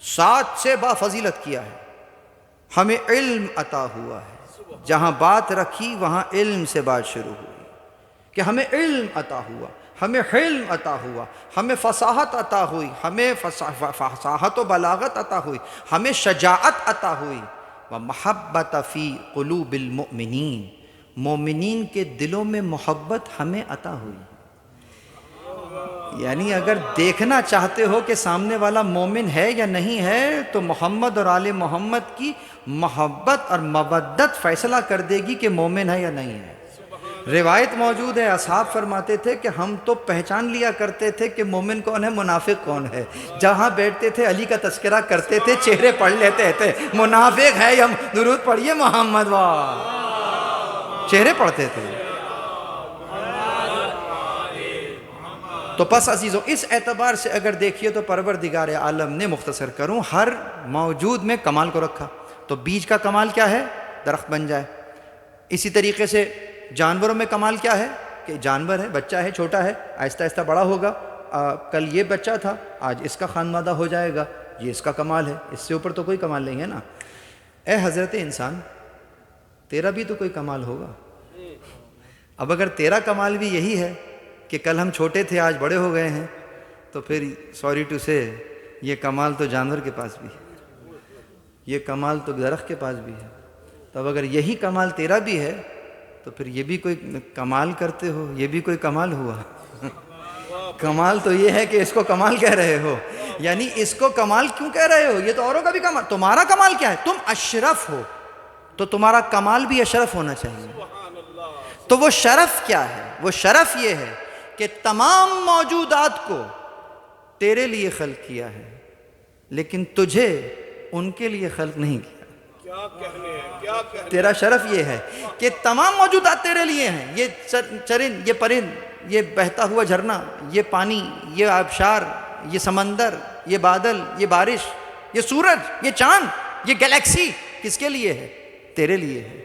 7 سے بافضیلت کیا ہے۔ ہمیں علم عطا ہوا ہے، جہاں بات رکھی وہاں علم سے بات شروع ہوئی کہ ہمیں علم عطا ہوا، ہمیں حلم عطا ہوا، ہمیں فصاحت عطا ہوئی، ہمیں فصاحت و بلاغت عطا ہوئی، ہمیں شجاعت عطا ہوئی۔ وَمَحَبَّةَ فِي قُلُوبِ الْمُؤْمِنِينَ، مومنین کے دلوں میں محبت ہمیں عطا ہوئی۔ یعنی اگر دیکھنا چاہتے ہو کہ سامنے والا مومن ہے یا نہیں ہے تو محمد اور آل محمد کی محبت اور مودت فیصلہ کر دے گی کہ مومن ہے یا نہیں ہے۔ روایت موجود ہے، اصحاب فرماتے تھے کہ ہم تو پہچان لیا کرتے تھے کہ مومن کون ہے، منافق کون ہے۔ جہاں بیٹھتے تھے علی کا تذکرہ کرتے تھے، چہرے پڑھ لیتے تھے، منافق ہے یا درود پڑھیے محمد چہرے پڑھتے تھے۔ تو پس عزیزو اس اعتبار سے اگر دیکھیے تو پروردگار عالم نے، مختصر کروں، ہر موجود میں کمال کو رکھا۔ تو بیج کا کمال کیا ہے؟ درخت بن جائے۔ اسی طریقے سے جانوروں میں کمال کیا ہے کہ جانور ہے، بچہ ہے، چھوٹا ہے، آہستہ آہستہ بڑا ہوگا، کل یہ بچہ تھا آج اس کا خانوادہ ہو جائے گا، یہ اس کا کمال ہے۔ اس سے اوپر تو کوئی کمال نہیں ہے نا۔ اے حضرت انسان، تیرا بھی تو کوئی کمال ہوگا۔ اب اگر تیرا کمال بھی یہی ہے کہ کل ہم چھوٹے تھے آج بڑے ہو گئے ہیں، تو پھر سوری ٹو سے یہ کمال تو جانور کے پاس بھی ہے، یہ کمال تو درخت کے پاس بھی ہے۔ تو اب اگر یہی کمال تیرا بھی ہے تو پھر یہ بھی کوئی کمال کرتے ہو، یہ بھی کوئی کمال ہوا۔ کمال تو یہ ہے کہ اس کو کمال کہہ رہے ہو، یعنی اس کو کمال کیوں کہہ رہے ہو؟ یہ تو اوروں کا بھی کمال، تمہارا کمال کیا ہے؟ تم اشرف ہو تو تمہارا کمال بھی اشرف ہونا چاہیے۔ تو وہ شرف کیا ہے؟ وہ شرف یہ ہے کہ تمام موجودات کو تیرے لیے خلق کیا ہے، لیکن تجھے ان کے لیے خلق نہیں کیا۔ تیرا شرف یہ ہے کہ تمام موجودات تیرے لیے ہیں، یہ چرند، یہ پرند، یہ بہتا ہوا جھرنا، یہ پانی، یہ آبشار، یہ سمندر، یہ بادل، یہ بارش، یہ سورج، یہ چاند، یہ گلیکسی کس کے لیے ہے؟ تیرے لیے ہے۔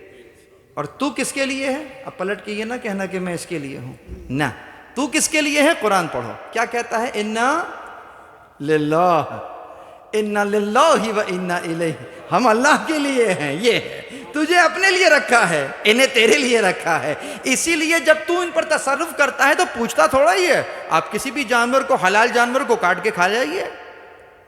اور تو کس کے لیے ہے؟ اب پلٹ کے یہ نہ کہنا کہ میں اس کے لیے ہوں، نہ، تو کس کے لیے ہے؟ قرآن پڑھو، کیا کہتا ہے؟ انا للہ و انا الیہ، ہم اللہ کے لیے ہیں، یہ ہے، تجھے اپنے لیے رکھا ہے، انہیں تیرے لیے رکھا ہے۔ اسی لیے جب تو ان پر تصرف کرتا ہے تو پوچھتا تھوڑا ہی ہے۔ آپ کسی بھی جانور کو، حلال جانور کو کاٹ کے کھا جائیے،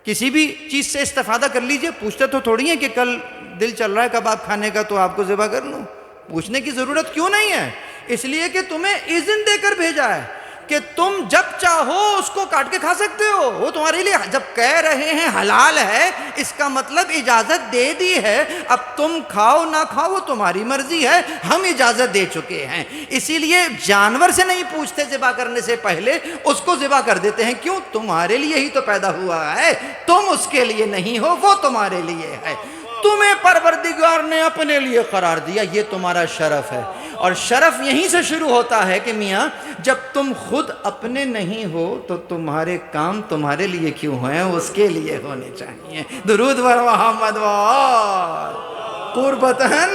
کسی بھی چیز سے استفادہ کر لیجئے، پوچھتے تو تھوڑی ہیں کہ کل دل چل رہا ہے کباب کھانے کا تو آپ کو ذبح کر لوں۔ پوچھنے کی ضرورت کیوں نہیں ہے؟ اس لیے کہ تمہیں اذن دے کر بھیجا ہے کہ تم جب چاہو اس کو کاٹ کے کھا سکتے ہو۔ وہ تمہارے لیے جب کہہ رہے ہیں حلال ہے، اس کا مطلب اجازت دے دی ہے۔ اب تم کھاؤ نہ کھاؤ وہ تمہاری مرضی ہے، ہم اجازت دے چکے ہیں۔ اسی لیے جانور سے نہیں پوچھتے ذبح کرنے سے پہلے، اس کو ذبح کر دیتے ہیں۔ کیوں؟ تمہارے لیے ہی تو پیدا ہوا ہے، تم اس کے لیے نہیں ہو، وہ تمہارے لیے ہے۔ تمہیں پروردگار نے اپنے لیے قرار دیا، یہ تمہارا شرف ہے۔ اور شرف یہیں سے شروع ہوتا ہے کہ میاں جب تم خود اپنے نہیں ہو تو تمہارے کام تمہارے لیے کیوں ہیں؟ اس کے لیے ہونے چاہیے۔ درود بر محمد قربتاً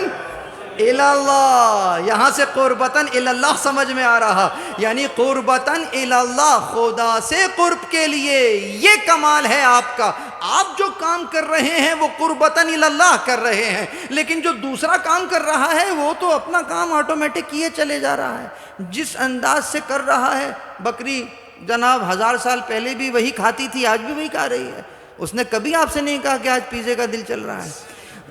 الی اللہ، یہاں سے قربتاً الی اللہ سمجھ میں آ رہا، یعنی قربتاً الی اللہ، خدا سے قرب کے لیے، یہ کمال ہے آپ کا۔ آپ جو کام کر رہے ہیں وہ قربتاً اللہ کر رہے ہیں، لیکن جو دوسرا کام کر رہا ہے وہ تو اپنا کام آٹومیٹک کیے چلے جا رہا ہے، جس انداز سے کر رہا ہے۔ بکری جناب 1000 سال پہلے بھی وہی کھاتی تھی، آج بھی وہی کھا رہی ہے، اس نے کبھی آپ سے نہیں کہا کہ آج پیزے کا دل چل رہا ہے،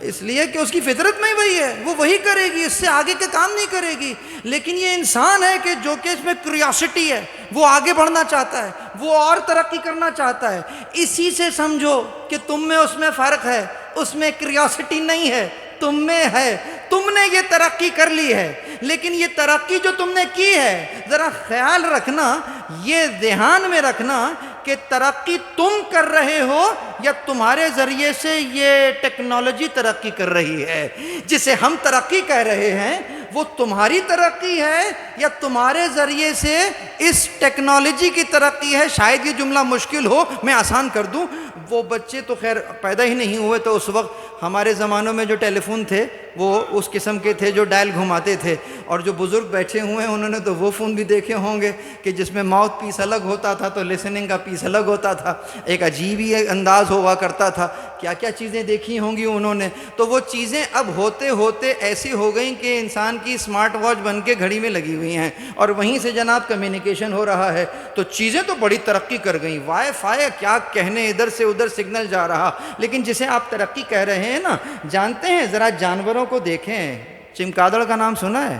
اس لیے کہ اس کی فطرت میں وہی ہے، وہ وہی کرے گی، اس سے آگے کے کام نہیں کرے گی۔ لیکن یہ انسان ہے کہ جو کہ اس میں کریوسٹی ہے، وہ آگے بڑھنا چاہتا ہے، وہ اور ترقی کرنا چاہتا ہے۔ اسی سے سمجھو کہ تم میں اس میں فرق ہے، اس میں کریوسٹی نہیں ہے، تم میں ہے۔ تم نے یہ ترقی کر لی ہے، لیکن یہ ترقی جو تم نے کی ہے، ذرا خیال رکھنا، یہ ذہن میں رکھنا کہ ترقی تم کر رہے ہو یا تمہارے ذریعے سے یہ ٹیکنالوجی ترقی کر رہی ہے۔ جسے ہم ترقی کہہ رہے ہیں وہ تمہاری ترقی ہے یا تمہارے ذریعے سے اس ٹیکنالوجی کی ترقی ہے۔ شاید یہ جملہ مشکل ہو، میں آسان کر دوں۔ وہ بچے تو خیر پیدا ہی نہیں ہوئے تو اس وقت ہمارے زمانوں میں جو ٹیلی فون تھے وہ اس قسم کے تھے جو ڈائل گھماتے تھے، اور جو بزرگ بیٹھے ہوئے ہیں انہوں نے تو وہ فون بھی دیکھے ہوں گے کہ جس میں ماؤتھ پیس الگ ہوتا تھا تو لسننگ کا پیس الگ ہوتا تھا، ایک عجیب ہی انداز ہوا کرتا تھا۔ کیا کیا چیزیں دیکھی ہوں گی انہوں نے، تو وہ چیزیں اب ہوتے ہوتے ایسی ہو گئیں کہ انسان کی اسمارٹ واچ بن کے گھڑی میں لگی ہوئی ہیں، اور وہیں سے جناب کمیونیکیشن ہو رہا ہے۔ تو چیزیں تو بڑی ترقی کر گئیں، وائی فائی کیا کہنے، ادھر سے ادھر سگنل جا رہا۔ لیکن جسے آپ ترقی کہہ رہے ہیں نا، جانتے ہیں ذرا جانوروں کو دیکھیں، چمگادڑ کا نام سنا ہے؟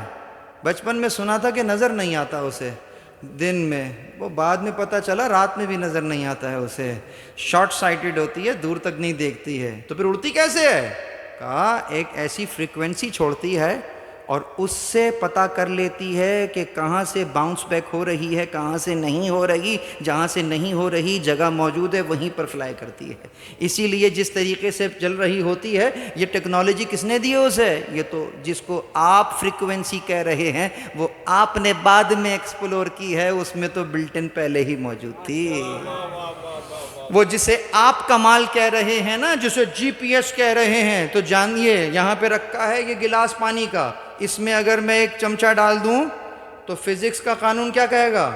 بچپن میں سنا تھا کہ نظر نہیں آتا اسے دن میں، وہ بعد میں پتہ چلا رات میں بھی نظر نہیں آتا ہے اسے، شارٹ سائٹڈ ہوتی ہے، دور تک نہیں دیکھتی ہے۔ تو پھر اڑتی کیسے ہے؟ کہا ایک ایسی فریکوینسی چھوڑتی ہے اور اس سے پتہ کر لیتی ہے کہ کہاں سے باؤنس بیک ہو رہی ہے، کہاں سے نہیں ہو رہی، جہاں سے نہیں ہو رہی جگہ موجود ہے وہیں پر فلائی کرتی ہے۔ اسی لیے جس طریقے سے چل رہی ہوتی ہے یہ ٹیکنالوجی کس نے دی اسے؟ یہ تو جس کو آپ فریکوینسی کہہ رہے ہیں وہ آپ نے بعد میں ایکسپلور کی ہے، اس میں تو بلٹ ان پہلے ہی موجود تھی۔ وہ جسے آپ کمال کہہ رہے ہیں نا، جسے جی پی ایس کہہ رہے ہیں، تو جانیے یہاں پہ رکھا ہے یہ گلاس پانی کا، اس میں اگر میں ایک چمچہ ڈال دوں تو فزکس کا قانون کیا کہے گا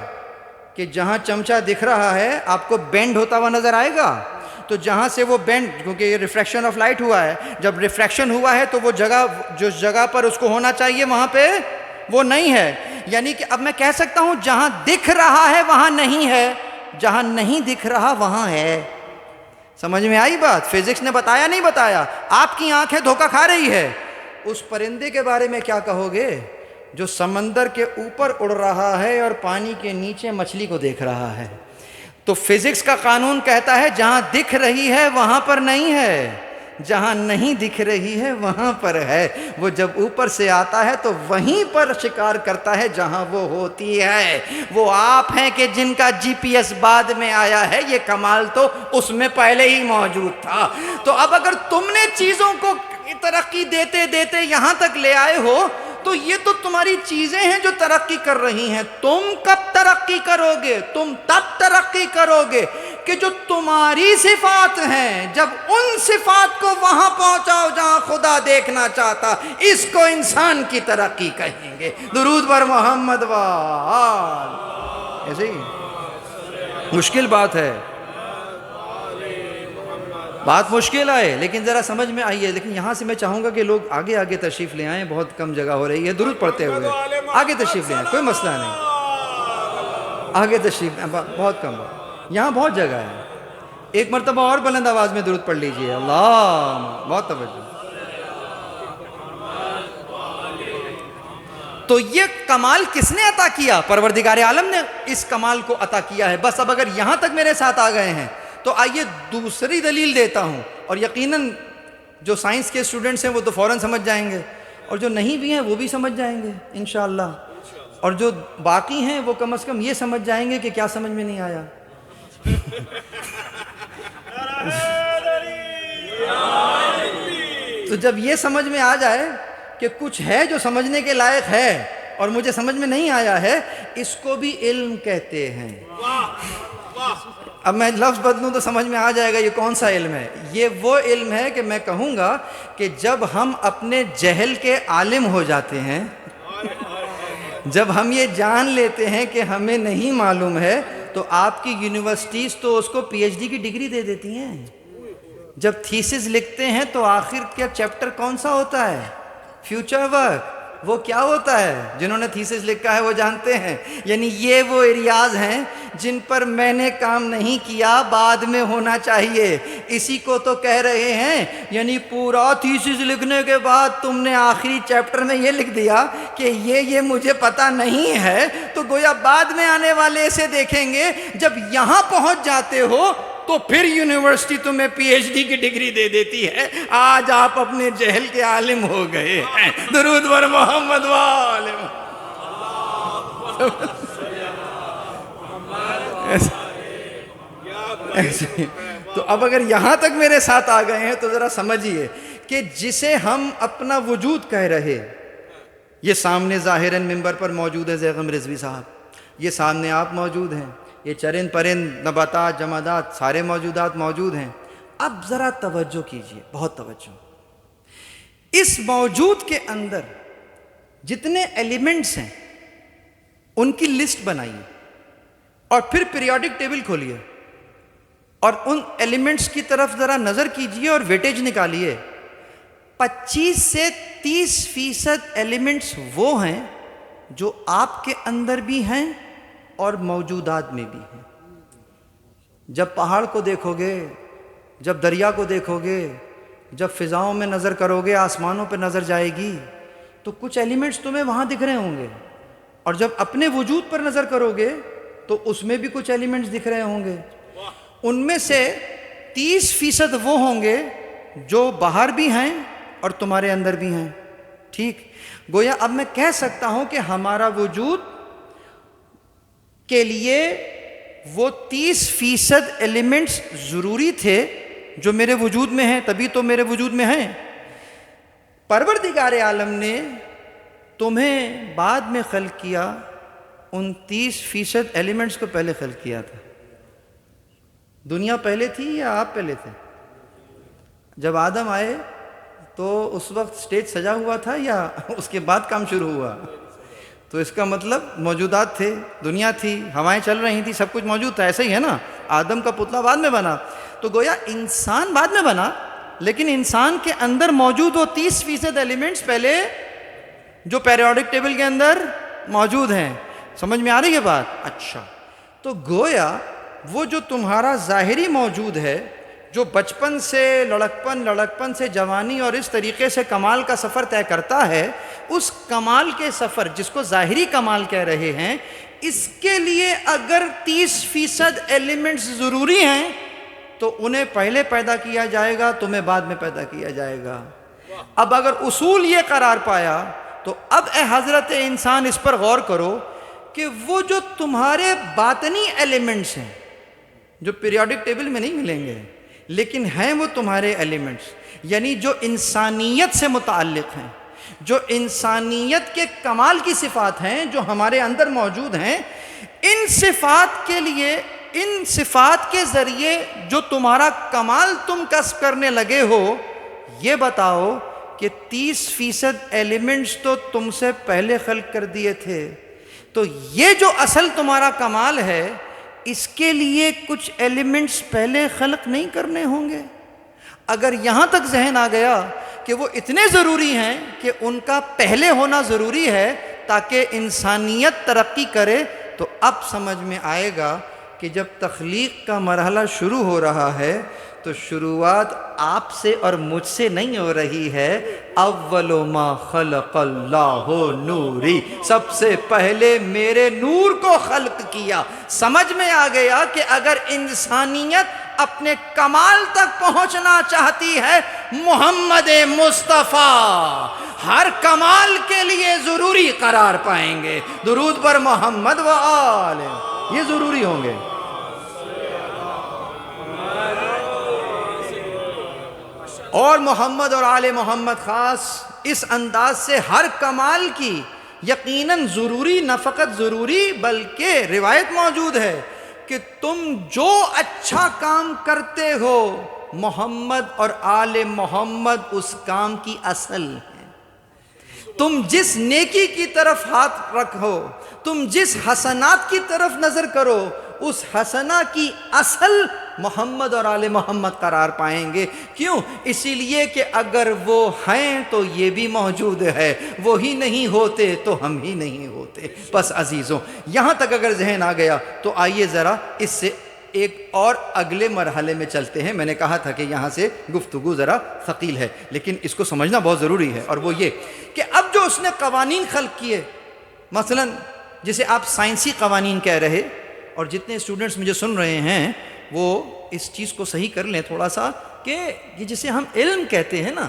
کہ جہاں چمچہ دکھ رہا ہے آپ کو بینڈ ہوتا ہوا نظر آئے گا، تو جہاں سے وہ بینڈ، کیونکہ یہ ریفریکشن آف لائٹ ہوا ہے، جب ریفریکشن ہوا ہے تو وہ جگہ جس جگہ پر اس کو ہونا چاہیے وہاں پہ وہ نہیں ہے۔ یعنی کہ اب میں کہہ سکتا ہوں جہاں دکھ رہا ہے وہاں نہیں ہے، جہاں نہیں دکھ رہا وہاں ہے۔ سمجھ میں آئی بات؟ فزکس نے بتایا نہیں بتایا، آپ کی آنکھیں دھوکہ کھا رہی ہے۔ اس پرندے کے بارے میں کیا کہو گے جو سمندر کے اوپر اڑ رہا ہے اور پانی کے نیچے مچھلی کو دیکھ رہا ہے؟ تو فزکس کا قانون کہتا ہے جہاں دکھ رہی ہے وہاں پر نہیں ہے، جہاں نہیں دکھ رہی ہے وہاں پر ہے۔ وہ جب اوپر سے آتا ہے تو وہیں پر شکار کرتا ہے جہاں وہ ہوتی ہے۔ وہ آپ ہیں کہ جن کا جی پی ایس بعد میں آیا ہے، یہ کمال تو اس میں پہلے ہی موجود تھا۔ تو اب اگر تم نے چیزوں کو ترقی دیتے دیتے یہاں تک لے آئے ہو تو یہ تو تمہاری چیزیں ہیں جو ترقی کر رہی ہیں۔ تم کب ترقی کرو گے؟ تم تب ترقی کرو گے کہ جو تمہاری صفات ہیں جب ان صفات کو وہاں پہنچاؤ جہاں خدا دیکھنا چاہتا، اس کو انسان کی ترقی کہیں گے۔ درود بر محمد وآل۔ ایسے ہی مشکل بات ہے، بات مشکل آئے لیکن ذرا سمجھ میں آئیے۔ لیکن یہاں سے میں چاہوں گا کہ لوگ آگے آگے تشریف لے آئیں، بہت کم جگہ ہو رہی ہے درود پڑھتے ہوئے، آگے تشریف لے آئیں، کوئی مسئلہ نہیں، آگے تشریف لیں، بہت کم ہے، یہاں بہت جگہ ہے۔ ایک مرتبہ اور بلند آواز میں درود پڑھ لیجئے، اللہ، بہت توجہ۔ تو یہ کمال کس نے عطا کیا؟ پروردگار عالم نے اس کمال کو عطا کیا ہے۔ بس اب اگر یہاں تک میرے ساتھ آ گئے ہیں تو آئیے دوسری دلیل دیتا ہوں، اور یقیناً جو سائنس کے اسٹوڈنٹس ہیں وہ تو فوراً سمجھ جائیں گے، اور جو نہیں بھی ہیں وہ بھی سمجھ جائیں گے انشاءاللہ، اور جو باقی ہیں وہ کم از کم یہ سمجھ جائیں گے کہ کیا سمجھ میں نہیں آیا۔ تو جب یہ سمجھ میں آ جائے کہ کچھ ہے جو سمجھنے کے لائق ہے اور مجھے سمجھ میں نہیں آیا ہے، اس کو بھی علم کہتے ہیں۔ اب میں لفظ بدلوں تو سمجھ میں آ جائے گا یہ کون سا علم ہے۔ یہ وہ علم ہے کہ میں کہوں گا کہ جب ہم اپنے جہل کے عالم ہو جاتے ہیں، جب ہم یہ جان لیتے ہیں کہ ہمیں نہیں معلوم ہے، تو آپ کی یونیورسٹیز تو اس کو پی ایچ ڈی کی ڈگری دے دیتی ہیں۔ جب تھیسس لکھتے ہیں تو آخر کیا چیپٹر کون سا ہوتا ہے؟ Future work. وہ کیا ہوتا ہے؟ جنہوں نے تھیسس لکھا ہے وہ جانتے ہیں. یعنی یہ وہ ایریاز ہیں جن پر میں نے کام نہیں کیا، بعد میں ہونا چاہیے. اسی کو تو کہہ رہے ہیں. یعنی پورا تھیسس لکھنے کے بعد تم نے آخری چیپٹر میں یہ لکھ دیا کہ یہ مجھے پتہ نہیں ہے، تو گویا بعد میں آنے والے اسے دیکھیں گے. جب یہاں پہنچ جاتے ہو تو پھر یونیورسٹی تمہیں پی ایچ ڈی کی ڈگری دے دیتی ہے. آج آپ اپنے جہل کے عالم ہو گئے ہیں. درود بر محمد وآل ایسے. تو اب اگر یہاں تک میرے ساتھ آ گئے ہیں تو ذرا سمجھیے کہ جسے ہم اپنا وجود کہہ رہے، یہ سامنے ظاہراً ممبر پر موجود ہے زیغم رضوی صاحب، یہ سامنے آپ موجود ہیں، یہ چرند پرند نباتات جمادات سارے موجودات موجود ہیں. اب ذرا توجہ کیجئے، بہت توجہ. اس موجود کے اندر جتنے ایلیمنٹس ہیں ان کی لسٹ بنائیے اور پھر پیریوڈک ٹیبل کھولیے اور ان ایلیمنٹس کی طرف ذرا نظر کیجئے اور ویٹیج نکالیے. 25 سے 30% ایلیمنٹس وہ ہیں جو آپ کے اندر بھی ہیں اور موجودات میں بھی ہیں. جب پہاڑ کو دیکھو گے، جب دریا کو دیکھو گے، جب فضاؤں میں نظر کرو گے، آسمانوں پہ نظر جائے گی تو کچھ ایلیمنٹس تمہیں وہاں دکھ رہے ہوں گے، اور جب اپنے وجود پر نظر کرو گے تو اس میں بھی کچھ ایلیمنٹس دکھ رہے ہوں گے. ان میں سے 30% وہ ہوں گے جو باہر بھی ہیں اور تمہارے اندر بھی ہیں. ٹھیک؟ گویا اب میں کہہ سکتا ہوں کہ ہمارا وجود کے لیے وہ 30% ایلیمنٹس ضروری تھے جو میرے وجود میں ہیں، تبھی تو میرے وجود میں ہیں. پروردگار عالم نے تمہیں بعد میں خلق کیا، ان 30% ایلیمنٹس کو پہلے خلق کیا تھا. دنیا پہلے تھی یا آپ پہلے تھے؟ جب آدم آئے تو اس وقت سٹیج سجا ہوا تھا یا اس کے بعد کام شروع ہوا؟ تو اس کا مطلب موجودات تھے، دنیا تھی، ہوائیں چل رہی تھیں، سب کچھ موجود تھا. ایسا ہی ہے نا، آدم کا پتلا بعد میں بنا. تو گویا انسان بعد میں بنا، لیکن انسان کے اندر موجود وہ 30% ایلیمنٹس پہلے جو پیریوڈک ٹیبل کے اندر موجود ہیں. سمجھ میں آ رہی ہے بات؟ اچھا، تو گویا وہ جو تمہارا ظاہری موجود ہے، جو بچپن سے لڑکپن سے جوانی اور اس طریقے سے کمال کا سفر طے کرتا ہے، اس کمال کے سفر جس کو ظاہری کمال کہہ رہے ہیں، اس کے لیے اگر 30% ایلیمنٹس ضروری ہیں تو انہیں پہلے پیدا کیا جائے گا، تمہیں بعد میں پیدا کیا جائے گا. اب اگر اصول یہ قرار پایا تو اب اے حضرت انسان اس پر غور کرو کہ وہ جو تمہارے باطنی ایلیمنٹس ہیں، جو پیریوڈک ٹیبل میں نہیں ملیں گے لیکن ہیں وہ تمہارے ایلیمنٹس، یعنی جو انسانیت سے متعلق ہیں، جو انسانیت کے کمال کی صفات ہیں، جو ہمارے اندر موجود ہیں، ان صفات کے لیے، ان صفات کے ذریعے جو تمہارا کمال تم کسب کرنے لگے ہو، یہ بتاؤ کہ 30% ایلیمنٹس تو تم سے پہلے خلق کر دیے تھے. تو یہ جو اصل تمہارا کمال ہے، اس کے لیے کچھ ایلیمنٹس پہلے خلق نہیں کرنے ہوں گے. اگر یہاں تک ذہن آ گیا کہ وہ اتنے ضروری ہیں کہ ان کا پہلے ہونا ضروری ہے تاکہ انسانیت ترقی کرے، تو اب سمجھ میں آئے گا کہ جب تخلیق کا مرحلہ شروع ہو رہا ہے تو شروعات آپ سے اور مجھ سے نہیں ہو رہی ہے. اول ما خلق اللہ نوری، سب سے پہلے میرے نور کو خلق کیا. سمجھ میں آ گیا کہ اگر انسانیت اپنے کمال تک پہنچنا چاہتی ہے، محمد مصطفیٰ ہر کمال کے لیے ضروری قرار پائیں گے. درود پر محمد و آل، یہ ضروری ہوں گے. اور محمد اور آل محمد خاص اس انداز سے ہر کمال کی یقیناً ضروری، نہ فقط ضروری بلکہ روایت موجود ہے کہ تم جو اچھا کام کرتے ہو، محمد اور آل محمد اس کام کی اصل ہے. تم جس نیکی کی طرف ہاتھ رکھو، تم جس حسنات کی طرف نظر کرو، اس حسنہ کی اصل محمد اور آل محمد قرار پائیں گے. کیوں؟ اسی لیے کہ اگر وہ ہیں تو یہ بھی موجود ہے، وہی نہیں ہوتے تو ہم ہی نہیں ہوتے. بس عزیزوں، یہاں تک اگر ذہن آ گیا تو آئیے ذرا اس سے ایک اور اگلے مرحلے میں چلتے ہیں. میں نے کہا تھا کہ یہاں سے گفتگو ذرا ثقیل ہے، لیکن اس کو سمجھنا بہت ضروری ہے، اور وہ یہ کہ اب جو اس نے قوانین خلق کیے، مثلا جسے آپ سائنسی قوانین کہہ رہے، اور جتنے اسٹوڈنٹس مجھے سن رہے ہیں وہ اس چیز کو صحیح کر لیں تھوڑا سا، کہ یہ جسے ہم علم کہتے ہیں نا،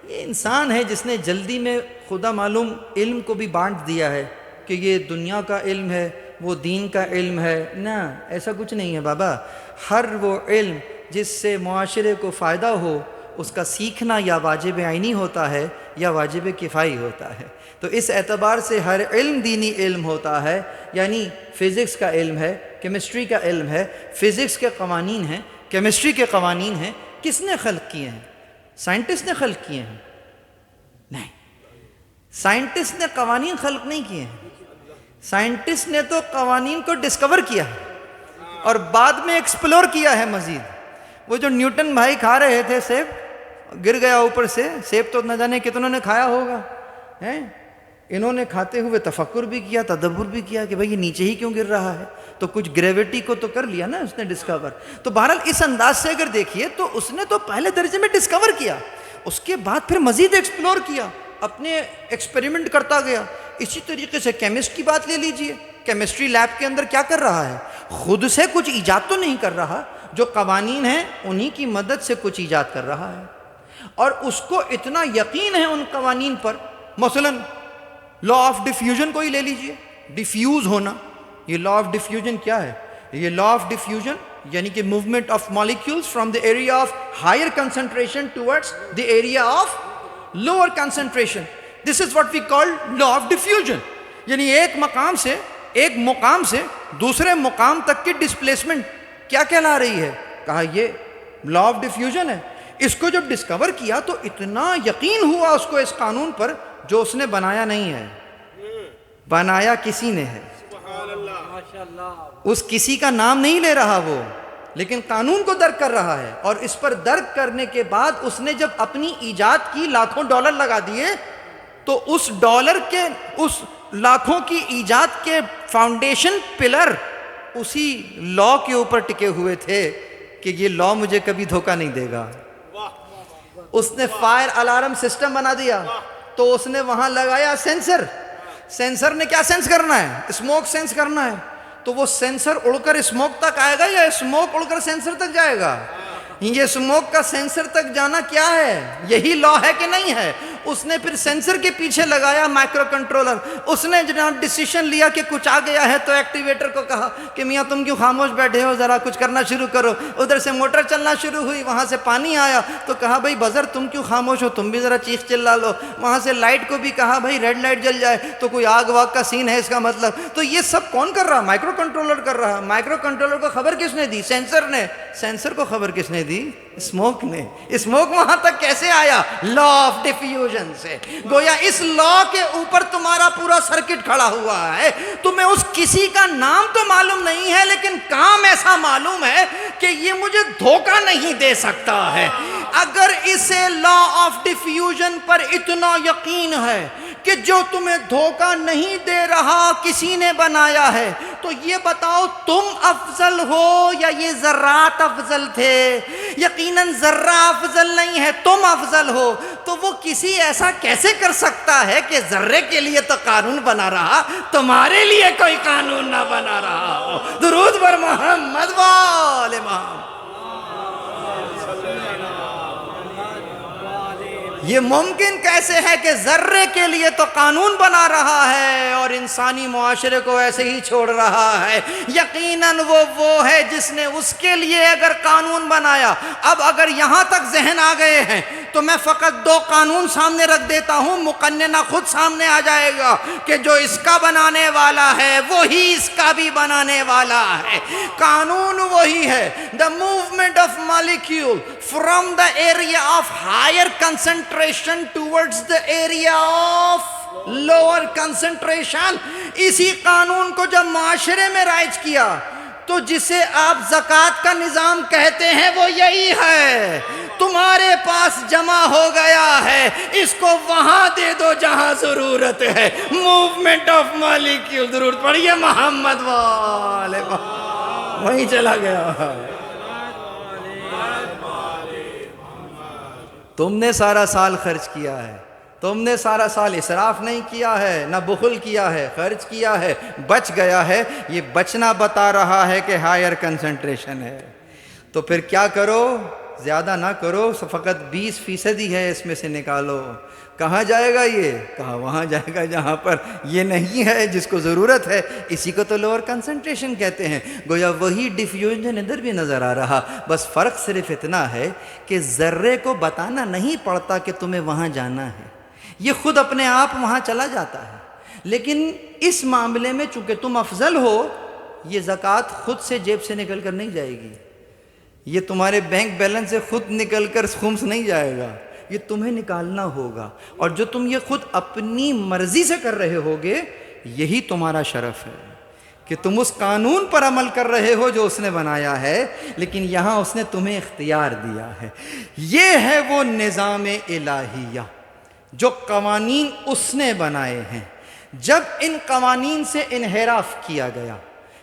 یہ انسان ہے جس نے جلدی میں خدا معلوم علم کو بھی بانٹ دیا ہے کہ یہ دنیا کا علم ہے، وہ دین کا علم ہے. نہ، ایسا کچھ نہیں ہے بابا. ہر وہ علم جس سے معاشرے کو فائدہ ہو، اس کا سیکھنا یا واجب عینی ہوتا ہے یا واجب کفائی ہوتا ہے. تو اس اعتبار سے ہر علم دینی علم ہوتا ہے. یعنی فزکس کا علم ہے، کیمسٹری کا علم ہے، فزکس کے قوانین ہیں، کیمسٹری کے قوانین ہیں. کس نے خلق کیے ہیں؟ سائنٹسٹ نے خلق کیے ہیں؟ نہیں، سائنٹسٹ نے قوانین خلق نہیں کیے ہیں. سائنٹسٹ نے تو قوانین کو ڈسکور کیا ہے اور بعد میں ایکسپلور کیا ہے مزید. وہ جو نیوٹن بھائی کھا رہے تھے سیب، گر گیا اوپر سے سیب، تو نہ جانے کتنوں نے کھایا ہوگا. انہوں نے کھاتے ہوئے تفکر بھی کیا، تدبر بھی کیا کہ بھئی یہ نیچے ہی کیوں گر رہا ہے، تو کچھ گریویٹی کو تو کر لیا نا اس نے ڈسکور. تو بہرحال اس انداز سے اگر دیکھیے تو اس نے تو پہلے درجے میں ڈسکور کیا، اس کے بعد پھر مزید ایکسپلور کیا، اپنے ایکسپیریمنٹ کرتا گیا. اسی طریقے سے کیمسٹ کی بات لے لیجئے. کیمسٹری لیب کے اندر کیا کر رہا ہے؟ خود سے کچھ ایجاد تو نہیں کر رہا، جو قوانین ہیں انہی کی مدد سے کچھ ایجاد کر رہا ہے، اور اس کو اتنا یقین ہے ان قوانین پر. مثلا لا آف ڈیفیوژن کو ہی لے لیجئے، ڈیفیوز ہونا. یہ لا آف ڈیفیوژن کیا ہے؟ یہ لا آف ڈیفیوژن یعنی کہ movement of molecules from the area of higher concentration towards the area of lower concentration. This is what we call law of diffusion. یعنی ایک مقام سے دوسرے مقام تک کی ڈسپلیسمنٹ کیا کہلا رہی ہے؟ کہا یہ لا آف ڈیفیوژن ہے. اس کو جب ڈسکور کیا تو اتنا یقین ہوا اس کو اس قانون پر، جو اس نے بنایا نہیں ہے، بنایا کسی نے ہے. اس کسی کا نام نہیں لے رہا وہ، لیکن قانون کو درک کر رہا ہے. اور اس پر درک کرنے کے بعد اس نے جب اپنی ایجاد کی لاکھوں ڈالر لگا دیے، تو اس ڈالر کے، اس لاکھوں کی ایجاد کے فاؤنڈیشن پلر اسی لا کے اوپر ٹکے ہوئے تھے کہ یہ لا مجھے کبھی دھوکہ نہیں دے گا. اس نے فائر الارم سسٹم بنا دیا، تو اس نے وہاں لگایا سینسر. سینسر نے کیا سینس کرنا ہے؟ اسموک سینس کرنا ہے. تو وہ سینسر اڑ کر اسموک تک آئے گا یا اسموک اڑ کر سینسر تک جائے گا؟ یہ اسموک کا سینسر تک جانا کیا ہے؟ یہی لا ہے کہ نہیں ہے؟ اس نے پھر سینسر کے پیچھے لگایا مائکرو کنٹرولر. اس نے جناب ڈیسیشن لیا کہ کچھ آ گیا ہے، تو ایکٹیویٹر کو کہا کہ میاں تم کیوں خاموش بیٹھے ہو، ذرا کچھ کرنا شروع کرو. ادھر سے موٹر چلنا شروع ہوئی، وہاں سے پانی آیا تو کہا بھائی بزر تم کیوں خاموش ہو، تم بھی ذرا چیخ چلا لو. وہاں سے لائٹ کو بھی کہا بھائی ریڈ لائٹ جل جائے، تو کوئی آگ واگ کا سین ہے اس کا مطلب. تو یہ سب کون کر رہا؟ مائکرو کنٹرولر کر رہا. مائکرو کنٹرولر کو خبر کس نے دی؟ سینسر نے. سینسر کو خبر کس نے دی؟ اسموک نے. اسموک وہاں تک کیسے آیا؟ لا آف ڈیفیوژن سے. گویا اس لا کے اوپر تمہارا پورا سرکٹ کھڑا ہوا ہے. تمہیں اس کسی کا نام تو معلوم نہیں ہے، لیکن کام ایسا معلوم ہے کہ یہ مجھے دھوکہ نہیں دے سکتا ہے. اگر اسے لا آف ڈیفیوژن پر اتنا یقین ہے کہ جو تمہیں دھوکہ نہیں دے رہا کسی نے بنایا ہے، تو یہ بتاؤ تم افضل ہو یا یہ ذرات افضل تھے؟ یقیناً ذرہ افضل نہیں ہے، تم افضل ہو. تو وہ کسی ایسا کیسے کر سکتا ہے کہ ذرے کے لیے تو قانون بنا رہا، تمہارے لیے کوئی قانون نہ بنا رہا ہو؟ درود بر محمد وآل محمد. یہ ممکن کیسے ہے کہ ذرے کے لیے تو قانون بنا رہا ہے اور انسانی معاشرے کو ایسے ہی چھوڑ رہا ہے؟ یقیناً وہ ہے جس نے اس کے لیے اگر قانون بنایا. اب اگر یہاں تک ذہن آ گئے ہیں تو میں فقط 2 قانون سامنے رکھ دیتا ہوں، مقننہ خود سامنے آ جائے گا کہ جو اس کا بنانے والا ہے وہی اس کا بھی بنانے والا ہے. قانون وہی ہے، the movement of molecule from the area of higher concentration towards the area of lower concentration. اسی قانون کو جب معاشرے میں رائج کیا تو جسے آپ زکوٰۃ کا نظام کہتے ہیں وہ یہی ہے، تمہارے پاس جمع ہو گیا ہے، اس کو وہاں دے دو جہاں ضرورت ہے۔ موومنٹ آف مالیکیول، ضرورت پڑی ہے محمد والے، وہیں چلا گیا۔ تم نے سارا سال خرچ کیا ہے، تم نے سارا سال اسراف نہیں کیا ہے، نہ بخل کیا ہے، خرچ کیا ہے، بچ گیا ہے۔ یہ بچنا بتا رہا ہے کہ ہائر کنسنٹریشن ہے۔ تو پھر کیا کرو؟ زیادہ نہ کرو، فقط 20% ہی ہے، اس میں سے نکالو۔ کہاں جائے گا یہ؟ کہاں وہاں جائے گا جہاں پر یہ نہیں ہے، جس کو ضرورت ہے۔ اسی کو تو لوور کنسنٹریشن کہتے ہیں۔ گویا وہی ڈیفیوژن ادھر بھی نظر آ رہا، بس فرق صرف اتنا ہے کہ ذرے کو بتانا نہیں پڑتا کہ تمہیں وہاں جانا ہے، یہ خود اپنے آپ وہاں چلا جاتا ہے۔ لیکن اس معاملے میں چونکہ تم افضل ہو، یہ زکوٰۃ خود سے جیب سے نکل کر نہیں جائے گی، یہ تمہارے بینک بیلنس سے خود نکل کر خمس نہیں جائے گا، یہ تمہیں نکالنا ہوگا۔ اور جو تم یہ خود اپنی مرضی سے کر رہے ہوگے، یہی تمہارا شرف ہے کہ تم اس قانون پر عمل کر رہے ہو جو اس نے بنایا ہے، لیکن یہاں اس نے تمہیں اختیار دیا ہے۔ یہ ہے وہ نظام الہیہ، جو قوانین اس نے بنائے ہیں۔ جب ان قوانین سے انحراف کیا گیا،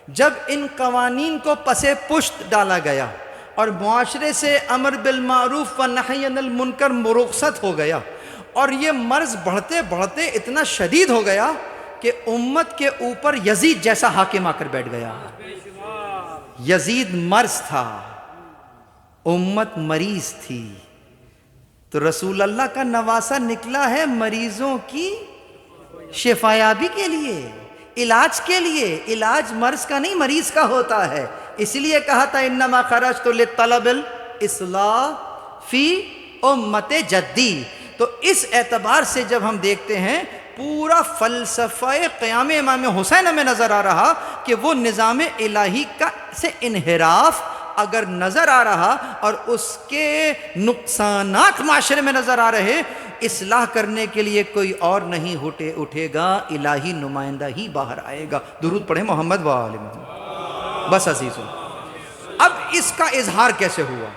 جب ان قوانین کو پس پشت ڈالا گیا اور معاشرے سے امر بالمعروف و نہی عن المنکر مرخصت ہو گیا، اور یہ مرض بڑھتے بڑھتے اتنا شدید ہو گیا کہ امت کے اوپر یزید جیسا حاکم آ کر بیٹھ گیا۔ یزید مرض تھا، امت مریض تھی، تو رسول اللہ کا نواسہ نکلا ہے مریضوں کی شفایابی کے لیے، علاج کے لیے۔ علاج مرض کا نہیں، مریض کا ہوتا ہے۔ اس لیے کہا تھا انما خرجت لطلب الاصلاح فی امت جدی۔ تو اس اعتبار سے جب ہم دیکھتے ہیں، پورا فلسفہ قیام امام حسین ہمیں نظر آ رہا کہ وہ نظام الہی کا سے انحراف اگر نظر آ رہا اور اس کے نقصانات معاشرے میں نظر آ رہے، اصلاح کرنے کے لیے کوئی اور نہیں اٹھے گا، الہی نمائندہ ہی باہر آئے گا۔ درود پڑھیں محمد و آل محمد۔ بس عزیزو، اب اس کا اظہار کیسے ہوا؟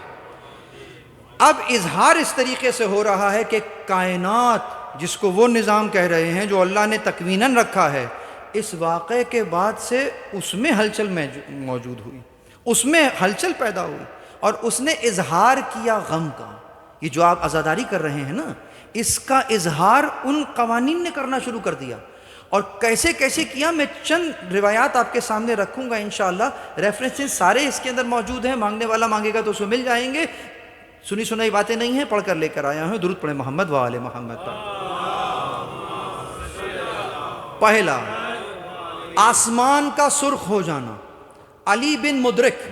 اب اظہار اس طریقے سے ہو رہا ہے کہ کائنات جس کو وہ نظام کہہ رہے ہیں جو اللہ نے تکویناً رکھا ہے، اس واقعے کے بعد سے اس میں ہلچل موجود ہوئی، اس میں ہلچل پیدا ہوئی، اور اس نے اظہار کیا غم کا۔ یہ جو آپ عزاداری کر رہے ہیں نا، اس کا اظہار ان قوانین نے کرنا شروع کر دیا۔ اور کیسے کیسے کیا، میں چند روایات آپ کے سامنے رکھوں گا انشاءاللہ۔ ریفرنسز سارے اس کے اندر موجود ہیں، مانگنے والا مانگے گا تو اسے مل جائیں گے۔ سنی سنائی باتیں نہیں ہیں، پڑھ کر لے کر آیا ہوں۔ درود پڑھیں محمد و آل محمد پر۔ پہلا، آسمان کا سرخ ہو جانا۔ علی بن مدرک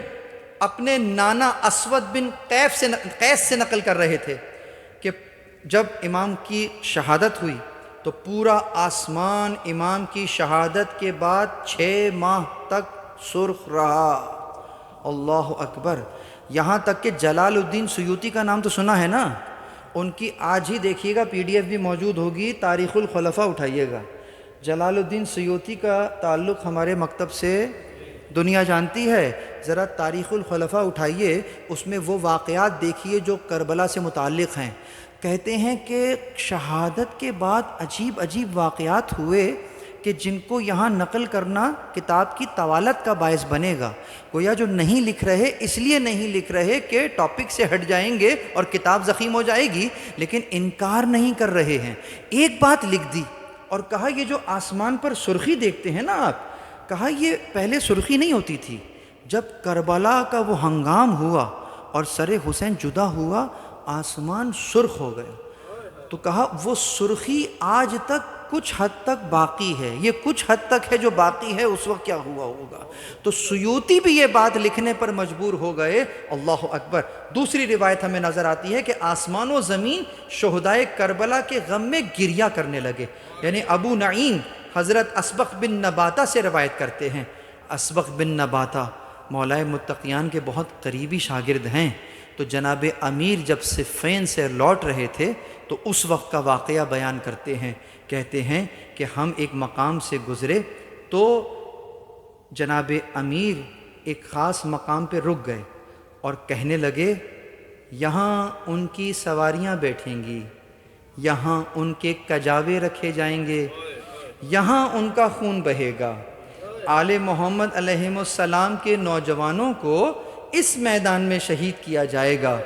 اپنے نانا اسود بن قیس سے نقل کر رہے تھے کہ جب امام کی شہادت ہوئی تو پورا آسمان امام کی شہادت کے بعد 6 ماہ تک سرخ رہا۔ اللہ اکبر۔ یہاں تک کہ جلال الدین سیوطی کا نام تو سنا ہے نا، ان کی آج ہی دیکھیے گا PDF بھی موجود ہوگی، تاریخ الخلفاء اٹھائیے گا۔ جلال الدین سیوطی کا تعلق ہمارے مکتب سے دنیا جانتی ہے، ذرا تاریخ الخلفاء اٹھائیے، اس میں وہ واقعات دیکھیے جو کربلا سے متعلق ہیں۔ کہتے ہیں کہ شہادت کے بعد عجیب عجیب واقعات ہوئے کہ جن کو یہاں نقل کرنا کتاب کی طوالت کا باعث بنے گا۔ گویا جو نہیں لکھ رہے اس لیے نہیں لکھ رہے کہ ٹاپک سے ہٹ جائیں گے اور کتاب زخیم ہو جائے گی، لیکن انکار نہیں کر رہے ہیں۔ ایک بات لکھ دی اور کہا یہ جو آسمان پر سرخی دیکھتے ہیں نا آپ، کہا یہ پہلے سرخی نہیں ہوتی تھی، جب کربلا کا وہ ہنگام ہوا اور سر حسین جدا ہوا، آسمان سرخ ہو گئے۔ تو کہا وہ سرخی آج تک کچھ حد تک باقی ہے، یہ کچھ حد تک ہے جو باقی ہے، اس وقت کیا ہوا ہوگا۔ تو سیوطی بھی یہ بات لکھنے پر مجبور ہو گئے۔ اللہ اکبر۔ دوسری روایت ہمیں نظر آتی ہے کہ آسمان و زمین شہدائے کربلا کے غم میں گریہ کرنے لگے۔ یعنی ابو نعیم حضرت اسبق بن نباتہ سے روایت کرتے ہیں۔ اسبق بن نباتہ مولائے متقیان کے بہت قریبی شاگرد ہیں۔ تو جناب امیر جب صفین سے لوٹ رہے تھے تو اس وقت کا واقعہ بیان کرتے ہیں، کہتے ہیں کہ ہم ایک مقام سے گزرے تو جناب امیر ایک خاص مقام پہ رک گئے اور کہنے لگے یہاں ان کی سواریاں بیٹھیں گی، یہاں ان کے کجاوے رکھے جائیں گے، یہاں ان کا خون بہے گا۔ آل محمد علیہ السلام کے نوجوانوں کو اس میدان میں شہید کیا جائے گا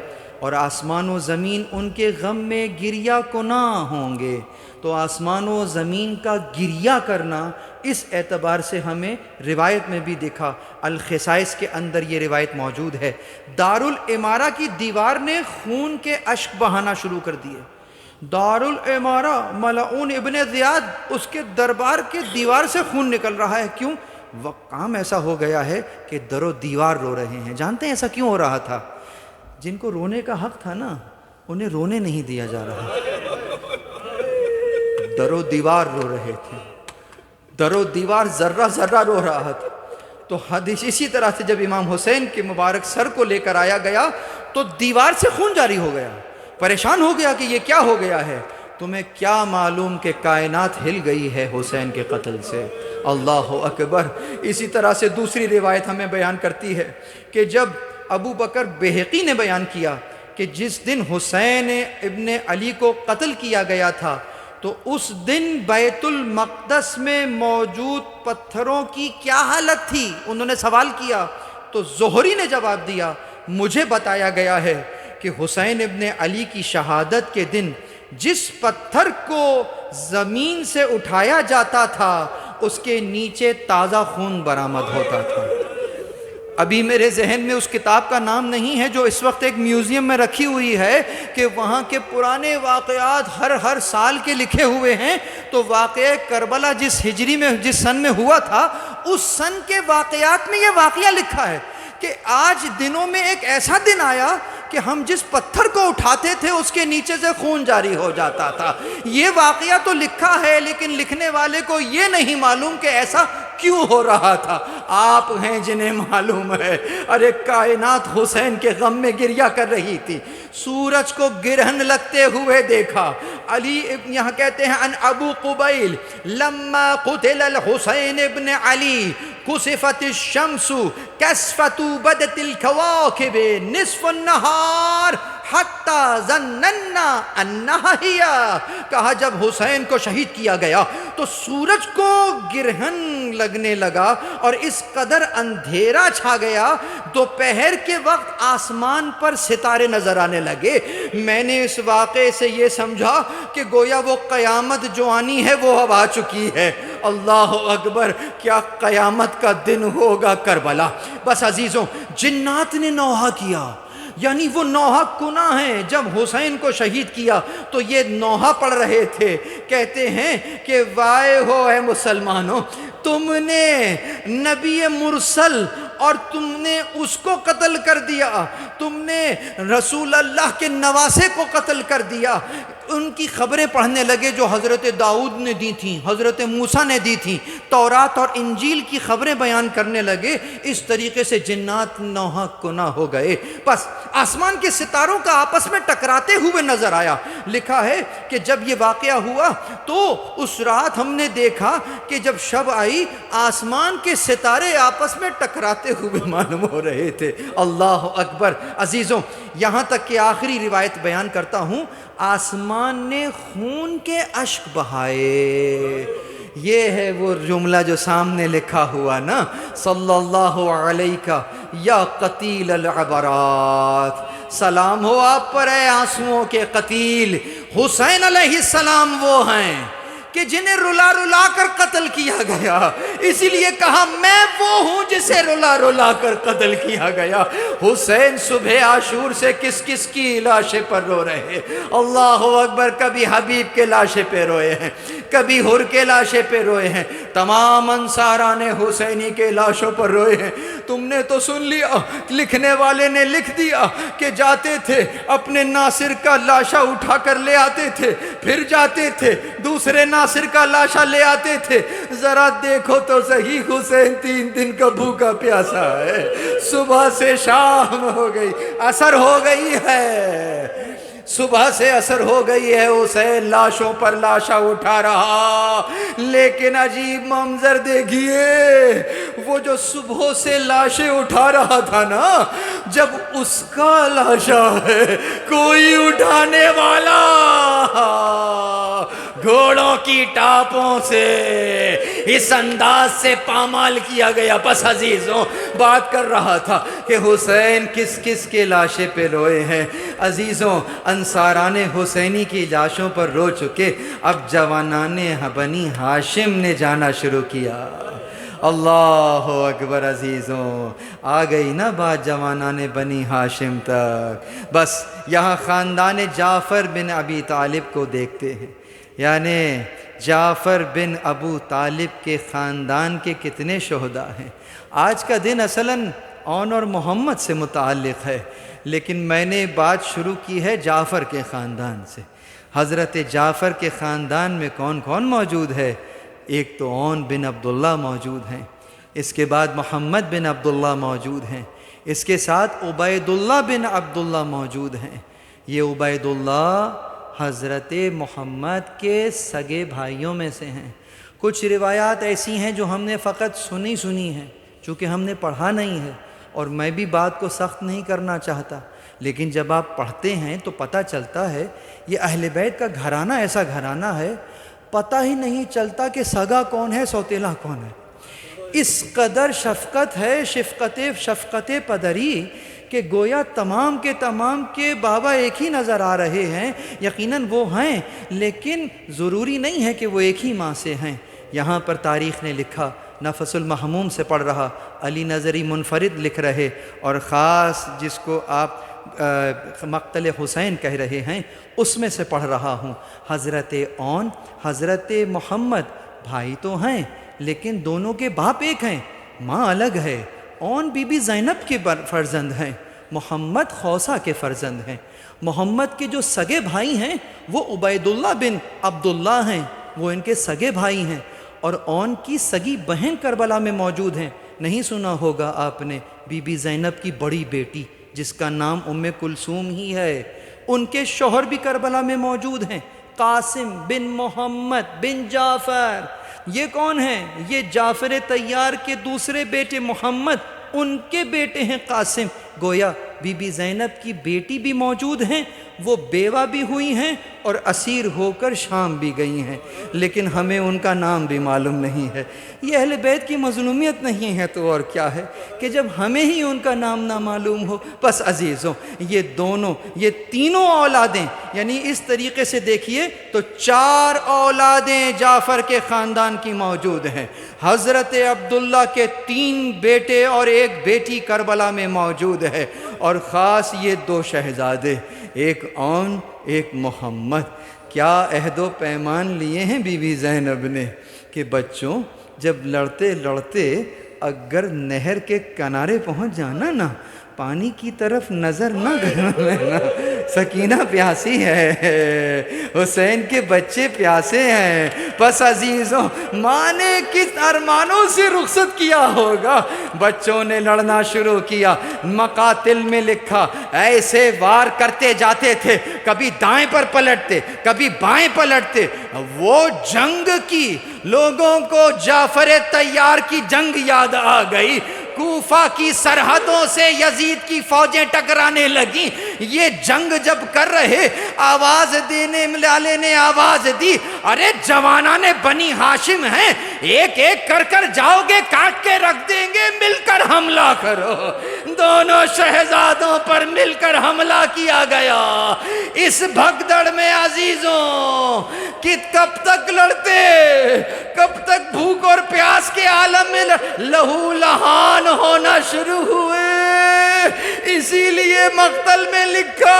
اور آسمان و زمین ان کے غم میں گریہ کناں ہوں گے۔ تو آسمان و زمین کا گریہ کرنا اس اعتبار سے ہمیں روایت میں بھی دکھا، الخصائص کے اندر یہ روایت موجود ہے۔ دارالعمارہ کی دیوار نے خون کے اشک بہانا شروع کر دیے۔ دارالعمارہ ملعون ابن زیاد، اس کے دربار کے دیوار سے خون نکل رہا ہے۔ کیوں؟ وہ کام ایسا ہو گیا ہے کہ در و دیوار رو رہے ہیں۔ جانتے ہیں ایسا کیوں ہو رہا تھا؟ جن کو رونے کا حق تھا نا، انہیں رونے نہیں دیا جا رہا۔ در و دیوار رو رہے تھے، در و دیوار ذرہ ذرہ رو رہا تھا۔ تو حدیث اسی طرح سے جب امام حسین کے مبارک سر کو لے کر آیا گیا تو دیوار سے خون جاری ہو گیا۔ پریشان ہو گیا کہ یہ کیا ہو گیا ہے؟ تمہیں کیا معلوم کہ کائنات ہل گئی ہے حسین کے قتل سے؟ اللہ اکبر۔ اسی طرح سے دوسری روایت ہمیں بیان کرتی ہے کہ جب ابو بکر بہقی نے بیان کیا کہ جس دن حسین ابن علی کو قتل کیا گیا تھا تو اس دن بیت المقدس میں موجود پتھروں کی کیا حالت تھی؟ انہوں نے سوال کیا تو زہری نے جواب دیا، مجھے بتایا گیا ہے کہ حسین ابن علی کی شہادت کے دن جس پتھر کو زمین سے اٹھایا جاتا تھا اس کے نیچے تازہ خون برآمد ہوتا تھا۔ ابھی میرے ذہن میں اس کتاب کا نام نہیں ہے جو اس وقت ایک میوزیم میں رکھی ہوئی ہے کہ وہاں کے پرانے واقعات ہر سال کے لکھے ہوئے ہیں۔ تو واقعہ کربلا جس ہجری میں جس سن میں ہوا تھا اس سن کے واقعات میں یہ واقعہ لکھا ہے کہ آج دنوں میں ایک ایسا دن آیا کہ ہم جس پتھر کو اٹھاتے تھے اس کے نیچے سے خون جاری ہو جاتا تھا۔ یہ واقعہ تو لکھا ہے لیکن لکھنے والے کو یہ نہیں معلوم کہ ایسا کیوں ہو رہا تھا۔ آپ ہیں جنہیں معلوم ہے۔ ارے کائنات حسین کے غم میں گریہ کر رہی تھی۔ سورج کو گرہن لگتے ہوئے دیکھا۔ علی یہاں کہتے ہیں ان ابو قبیل لما قتل الحسین ابن علی کسفت الشمس کسفت بدت الکواکب نصف النہار حتی ظننا انہا ہی۔ کہا جب حسین کو شہید کیا گیا تو سورج کو گرہن لگنے لگا اور اس قدر اندھیرا چھا گیا، دوپہر کے وقت آسمان پر ستارے نظر آنے لگے۔ میں نے اس واقعے سے یہ سمجھا کہ گویا وہ قیامت جو آنی ہے وہ اب آ چکی ہے۔ اللہ اکبر، کیا قیامت کا دن ہوگا کربلا۔ بس عزیزوں، جنات نے نوحہ کیا، یعنی وہ نوحہ کناں ہیں۔ جب حسین کو شہید کیا تو یہ نوحہ پڑھ رہے تھے، کہتے ہیں کہ وائے ہو اے مسلمانوں، تم نے نبی مرسل اور تم نے اس کو قتل کر دیا، تم نے رسول اللہ کے نواسے کو قتل کر دیا۔ ان کی خبریں پڑھنے لگے جو حضرت داؤد نے دی تھیں، حضرت موسیٰ نے دی تھیں، تورات اور انجیل کی خبریں بیان کرنے لگے۔ اس طریقے سے جنات نوحہ کناں ہو گئے۔ بس آسمان کے ستاروں کا آپس میں ٹکراتے ہوئے نظر آیا۔ لکھا ہے کہ جب یہ واقعہ ہوا تو اس رات ہم نے دیکھا کہ جب شب آئی آسمان کے ستارے آپس میں ٹکراتے ہوئے معلوم ہو رہے تھے۔ اللہ اکبر۔ عزیزوں، یہاں تک کہ آخری روایت بیان کرتا ہوں، آسمان نے خون کے اشک بہائے۔ یہ ہے وہ جملہ جو سامنے لکھا ہوا نا، صلی اللہ علیہ یا قتیل العبرات، سلام ہو آپ پر اے آنسوؤں کے قتیل۔ حسین علیہ السلام وہ ہیں کہ جنہیں رلا رلا کر قتل کیا گیا، اسی لیے کہا میں وہ ہوں جسے رلا رلا کر قتل کیا گیا۔ حسین صبح عاشور سے کس کس کی لاشیں پر رو رہے، اللہ اکبر، کبھی حبیب کے لاشیں پہ روئے ہیں، کبھی حر کے لاشیں پہ روئے ہیں، تمام انصاران حسینی کے لاشوں پر روئے ہیں۔ تم نے تو سن لیا، لکھنے والے نے لکھ دیا کہ جاتے تھے اپنے ناصر کا لاشا اٹھا کر لے آتے تھے، پھر جاتے تھے دوسرے ناصر کا لاشا لے آتے تھے۔ ذرا دیکھو تو صحیح، حسین 3 دن کا بھوکا پیاسا ہے، صبح سے شام ہو گئی، عصر ہو گئی ہے، صبح سے عصر ہو گئی ہے، حسین لاشوں پر لاشا اٹھا رہا، لیکن عجیب منظر دیکھیے، وہ جو صبح سے لاشیں اٹھا رہا تھا نا، جب اس کا لاشا ہے کوئی اٹھانے والا، گھوڑوں کی ٹاپوں سے اس انداز سے پامال کیا گیا۔ بس عزیزوں، بات کر رہا تھا کہ حسین کس کس کے لاشیں پہ روئے ہیں۔ عزیزوں، انصاران حسینی کی لاشوں پر رو چکے، اب جوانان بنی ہاشم نے جانا شروع کیا۔ اللہ اکبر عزیزوں، آ گئی نا بات جوانان بنی ہاشم تک۔ بس یہاں خاندان جعفر بن ابی طالب کو دیکھتے ہیں، یعنی جعفر بن ابو طالب کے خاندان کے کتنے شہداء ہیں۔ آج کا دن اصلاً اون اور محمد سے متعلق ہے، لیکن میں نے بات شروع کی ہے جعفر کے خاندان سے۔ حضرت جعفر کے خاندان میں کون کون موجود ہے؟ ایک تو اون بن عبداللہ موجود ہیں، اس کے بعد محمد بن عبداللہ موجود ہیں، اس کے ساتھ عبید اللہ بن عبداللہ موجود ہیں۔ یہ عبید اللہ حضرت محمد کے سگے بھائیوں میں سے ہیں۔ کچھ روایات ایسی ہیں جو ہم نے فقط سنی ہیں، چونکہ ہم نے پڑھا نہیں ہے، اور میں بھی بات کو سخت نہیں کرنا چاہتا، لیکن جب آپ پڑھتے ہیں تو پتہ چلتا ہے یہ اہل بیت کا گھرانہ ایسا گھرانہ ہے، پتہ ہی نہیں چلتا کہ سگا کون ہے سوتیلا کون ہے۔ اس قدر شفقت ہے، شفقت پدری، کہ گویا تمام کے بابا ایک ہی نظر آ رہے ہیں۔ یقیناً وہ ہیں، لیکن ضروری نہیں ہے کہ وہ ایک ہی ماں سے ہیں۔ یہاں پر تاریخ نے لکھا، نفس المحموم سے پڑھ رہا، علی نظری منفرد لکھ رہے، اور خاص جس کو آپ مقتل حسین کہہ رہے ہیں اس میں سے پڑھ رہا ہوں۔ حضرت اون، حضرت محمد بھائی تو ہیں، لیکن دونوں کے باپ ایک ہیں، ماں الگ ہے۔ اون بی بی زینب کے فرزند ہیں، محمد خوسہ کے فرزند ہیں۔ محمد کے جو سگے بھائی ہیں وہ عبید اللہ بن عبداللہ ہیں، وہ ان کے سگے بھائی ہیں، اور اون کی سگی بہن کربلا میں موجود ہیں۔ نہیں سنا ہوگا آپ نے، بی بی زینب کی بڑی بیٹی جس کا نام ام کلثوم ہی ہے، ان کے شوہر بھی کربلا میں موجود ہیں، قاسم بن محمد بن جعفر۔ یہ کون ہیں؟ یہ جعفر طیار کے دوسرے بیٹے محمد، ان کے بیٹے ہیں قاسم۔ گویا بی بی زینب کی بیٹی بھی موجود ہیں، وہ بیوہ بھی ہوئی ہیں اور اسیر ہو کر شام بھی گئی ہیں، لیکن ہمیں ان کا نام بھی معلوم نہیں ہے۔ یہ اہل بیت کی مظلومیت نہیں ہے تو اور کیا ہے کہ جب ہمیں ہی ان کا نام نہ معلوم ہو۔ بس عزیزوں، یہ تینوں اولادیں، یعنی اس طریقے سے دیکھیے تو 4 اولادیں جعفر کے خاندان کی موجود ہیں۔ حضرت عبداللہ کے 3 بیٹے اور 1 بیٹی کربلا میں موجود ہے، اور خاص یہ 2 شہزادے، ایک اون ایک محمد۔ کیا عہد و پیمان لیے ہیں بی بی زینب نے کہ بچوں جب لڑتے لڑتے اگر نہر کے کنارے پہنچ جانا نا، پانی کی طرف نظر نہ کرنا، سکینہ پیاسی ہے، حسین کے بچے پیاسے ہیں۔ بس عزیزوں، ماں نے کس ارمانوں سے رخصت کیا ہوگا، بچوں نے لڑنا شروع کیا۔ مقاتل میں لکھا، ایسے وار کرتے جاتے تھے، کبھی دائیں پر پلٹتے کبھی بائیں پلٹتے۔ وہ جنگ کی لوگوں کو جعفر طیار کی جنگ یاد آ گئی۔ کوفہ کی سرحدوں سے یزید کی فوجیں ٹکرانے لگیں۔ یہ جنگ جب کر رہے، آواز دینے والے نے آواز دی، ارے جوانان بنی ہاشم ہیں، ایک ایک کر جاؤ گے، کاٹ کے رکھ دیں گے، مل کر حملہ کرو۔ دونوں شہزادوں پر مل کر حملہ کیا گیا۔ اس بھگدڑ میں عزیزوں کہ کب تک لڑتے، کب تک بھوک اور پیاس کے عالم میں لہو لہان ہونا شروع ہوئے۔ اسی لیے مقتل میں لکھا،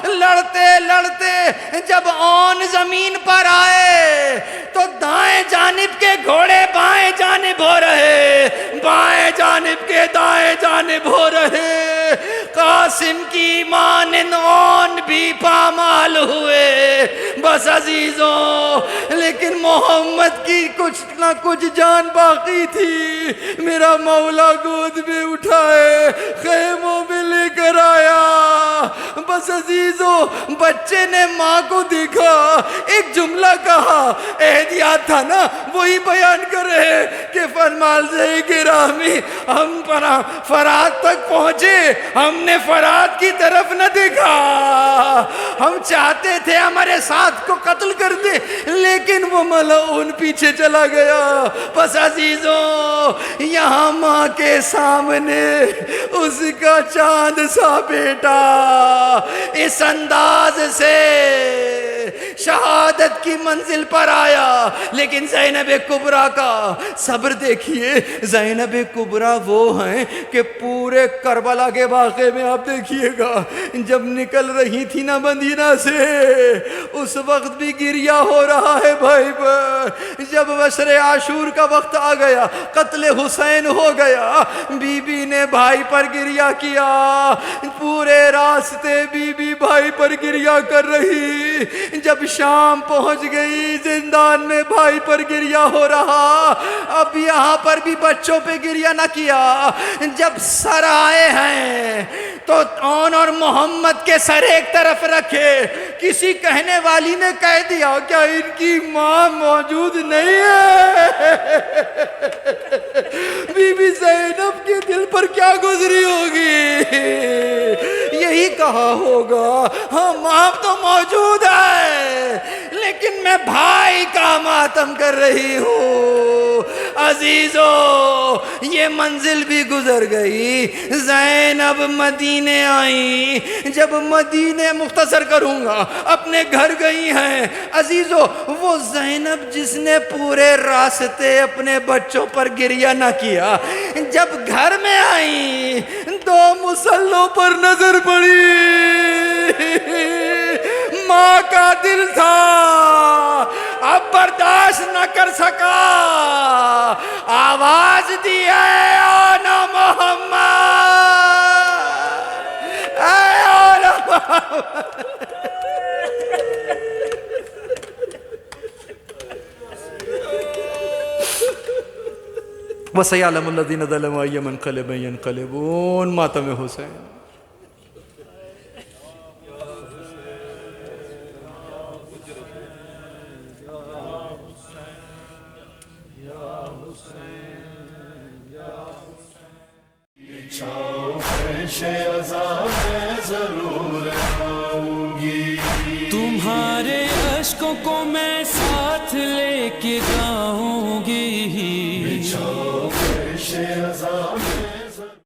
لڑتے لڑتے جب اون زمین پر آئے تو دائیں جانب کے گھوڑے بائیں جانب ہو رہے، بائیں جانب کے دائیں جانب ہو رہے۔ قاسم کی مانند اون بھی پامال ہوئے بس عزیزوں، لیکن محمد کی کچھ نہ کچھ جان باقی تھی۔ میرا مولا گود میں اٹھائے خیموں میں لے کر آیا۔ بس عزیزوں، بچے نے ماں کو دیکھا، ایک جملہ کہا، عہد یاد تھا نا، وہی بیان کر رہے کہ فرمال سے گرامی ہم فرات تک پہنچے، ہم نے فرات کی طرف نہ دیکھا، ہم چاہتے تھے ہمارے ساتھ کو قتل کر دے، لیکن وہ ملعون پیچھے چلا گیا۔ بس عزیزوں، یہاں ماں کے سامنے اس کا چاند سا بیٹا اس انداز سے شہادت کی منزل پر آیا۔ لیکن زینب کبریٰ کا صبر دیکھیے، زینب کبریٰ وہ ہیں کہ پورے کربلا کے واقعے میں آپ دیکھیے گا، جب نکل رہی تھی نا مدینہ سے، اس وقت بھی گریہ ہو رہا ہے بھائی پر۔ جب عشر عاشور کا وقت آ گیا، قتل حسین ہو گیا، بی بی نے بھائی پر گریہ کیا، پورے راستے بی بی بھائی پر گریہ کر رہی۔ جب شام پہنچ گئی، زندان میں بھائی پر گریہ ہو رہا، اب یہاں پر بھی بچوں پہ گریہ نہ کیا۔ جب سر آئے ہیں تو اون اور محمد کے سر ایک طرف رکھے، کسی کہنے والی نے کہہ دیا کیا ان کی ماں موجود نہیں ہے؟ بی بی زینب کے دل پر کیا گزری ہوگی؟ یہی کہا ہوگا ہاں ماں تو موجود ہے، لیکن میں بھائی کا ماتم کر رہی ہوں۔ عزیزو، یہ منزل بھی گزر گئی، زینب مدینے آئیں۔ جب مدینے مختصر کروں گا، اپنے گھر گئی ہیں۔ عزیزو، وہ زینب جس نے پورے راستے اپنے بچوں پر گریہ نہ کیا، جب گھر میں آئیں دو مسلوں پر نظر پڑی، ماں کا دل تھا، اب برداشت نہ کر سکا، آواز دی اے آنا محمد، اے آنا محمد۔ وَسَيَعْلَمُ الَّذِينَ ظَلَمُوا أَيَّ مُنْقَلِبٍ يَنْقَلِبُونَ۔ ماتم حسین۔ تمہارے اشکوں کو میں ساتھ لے کے گاؤں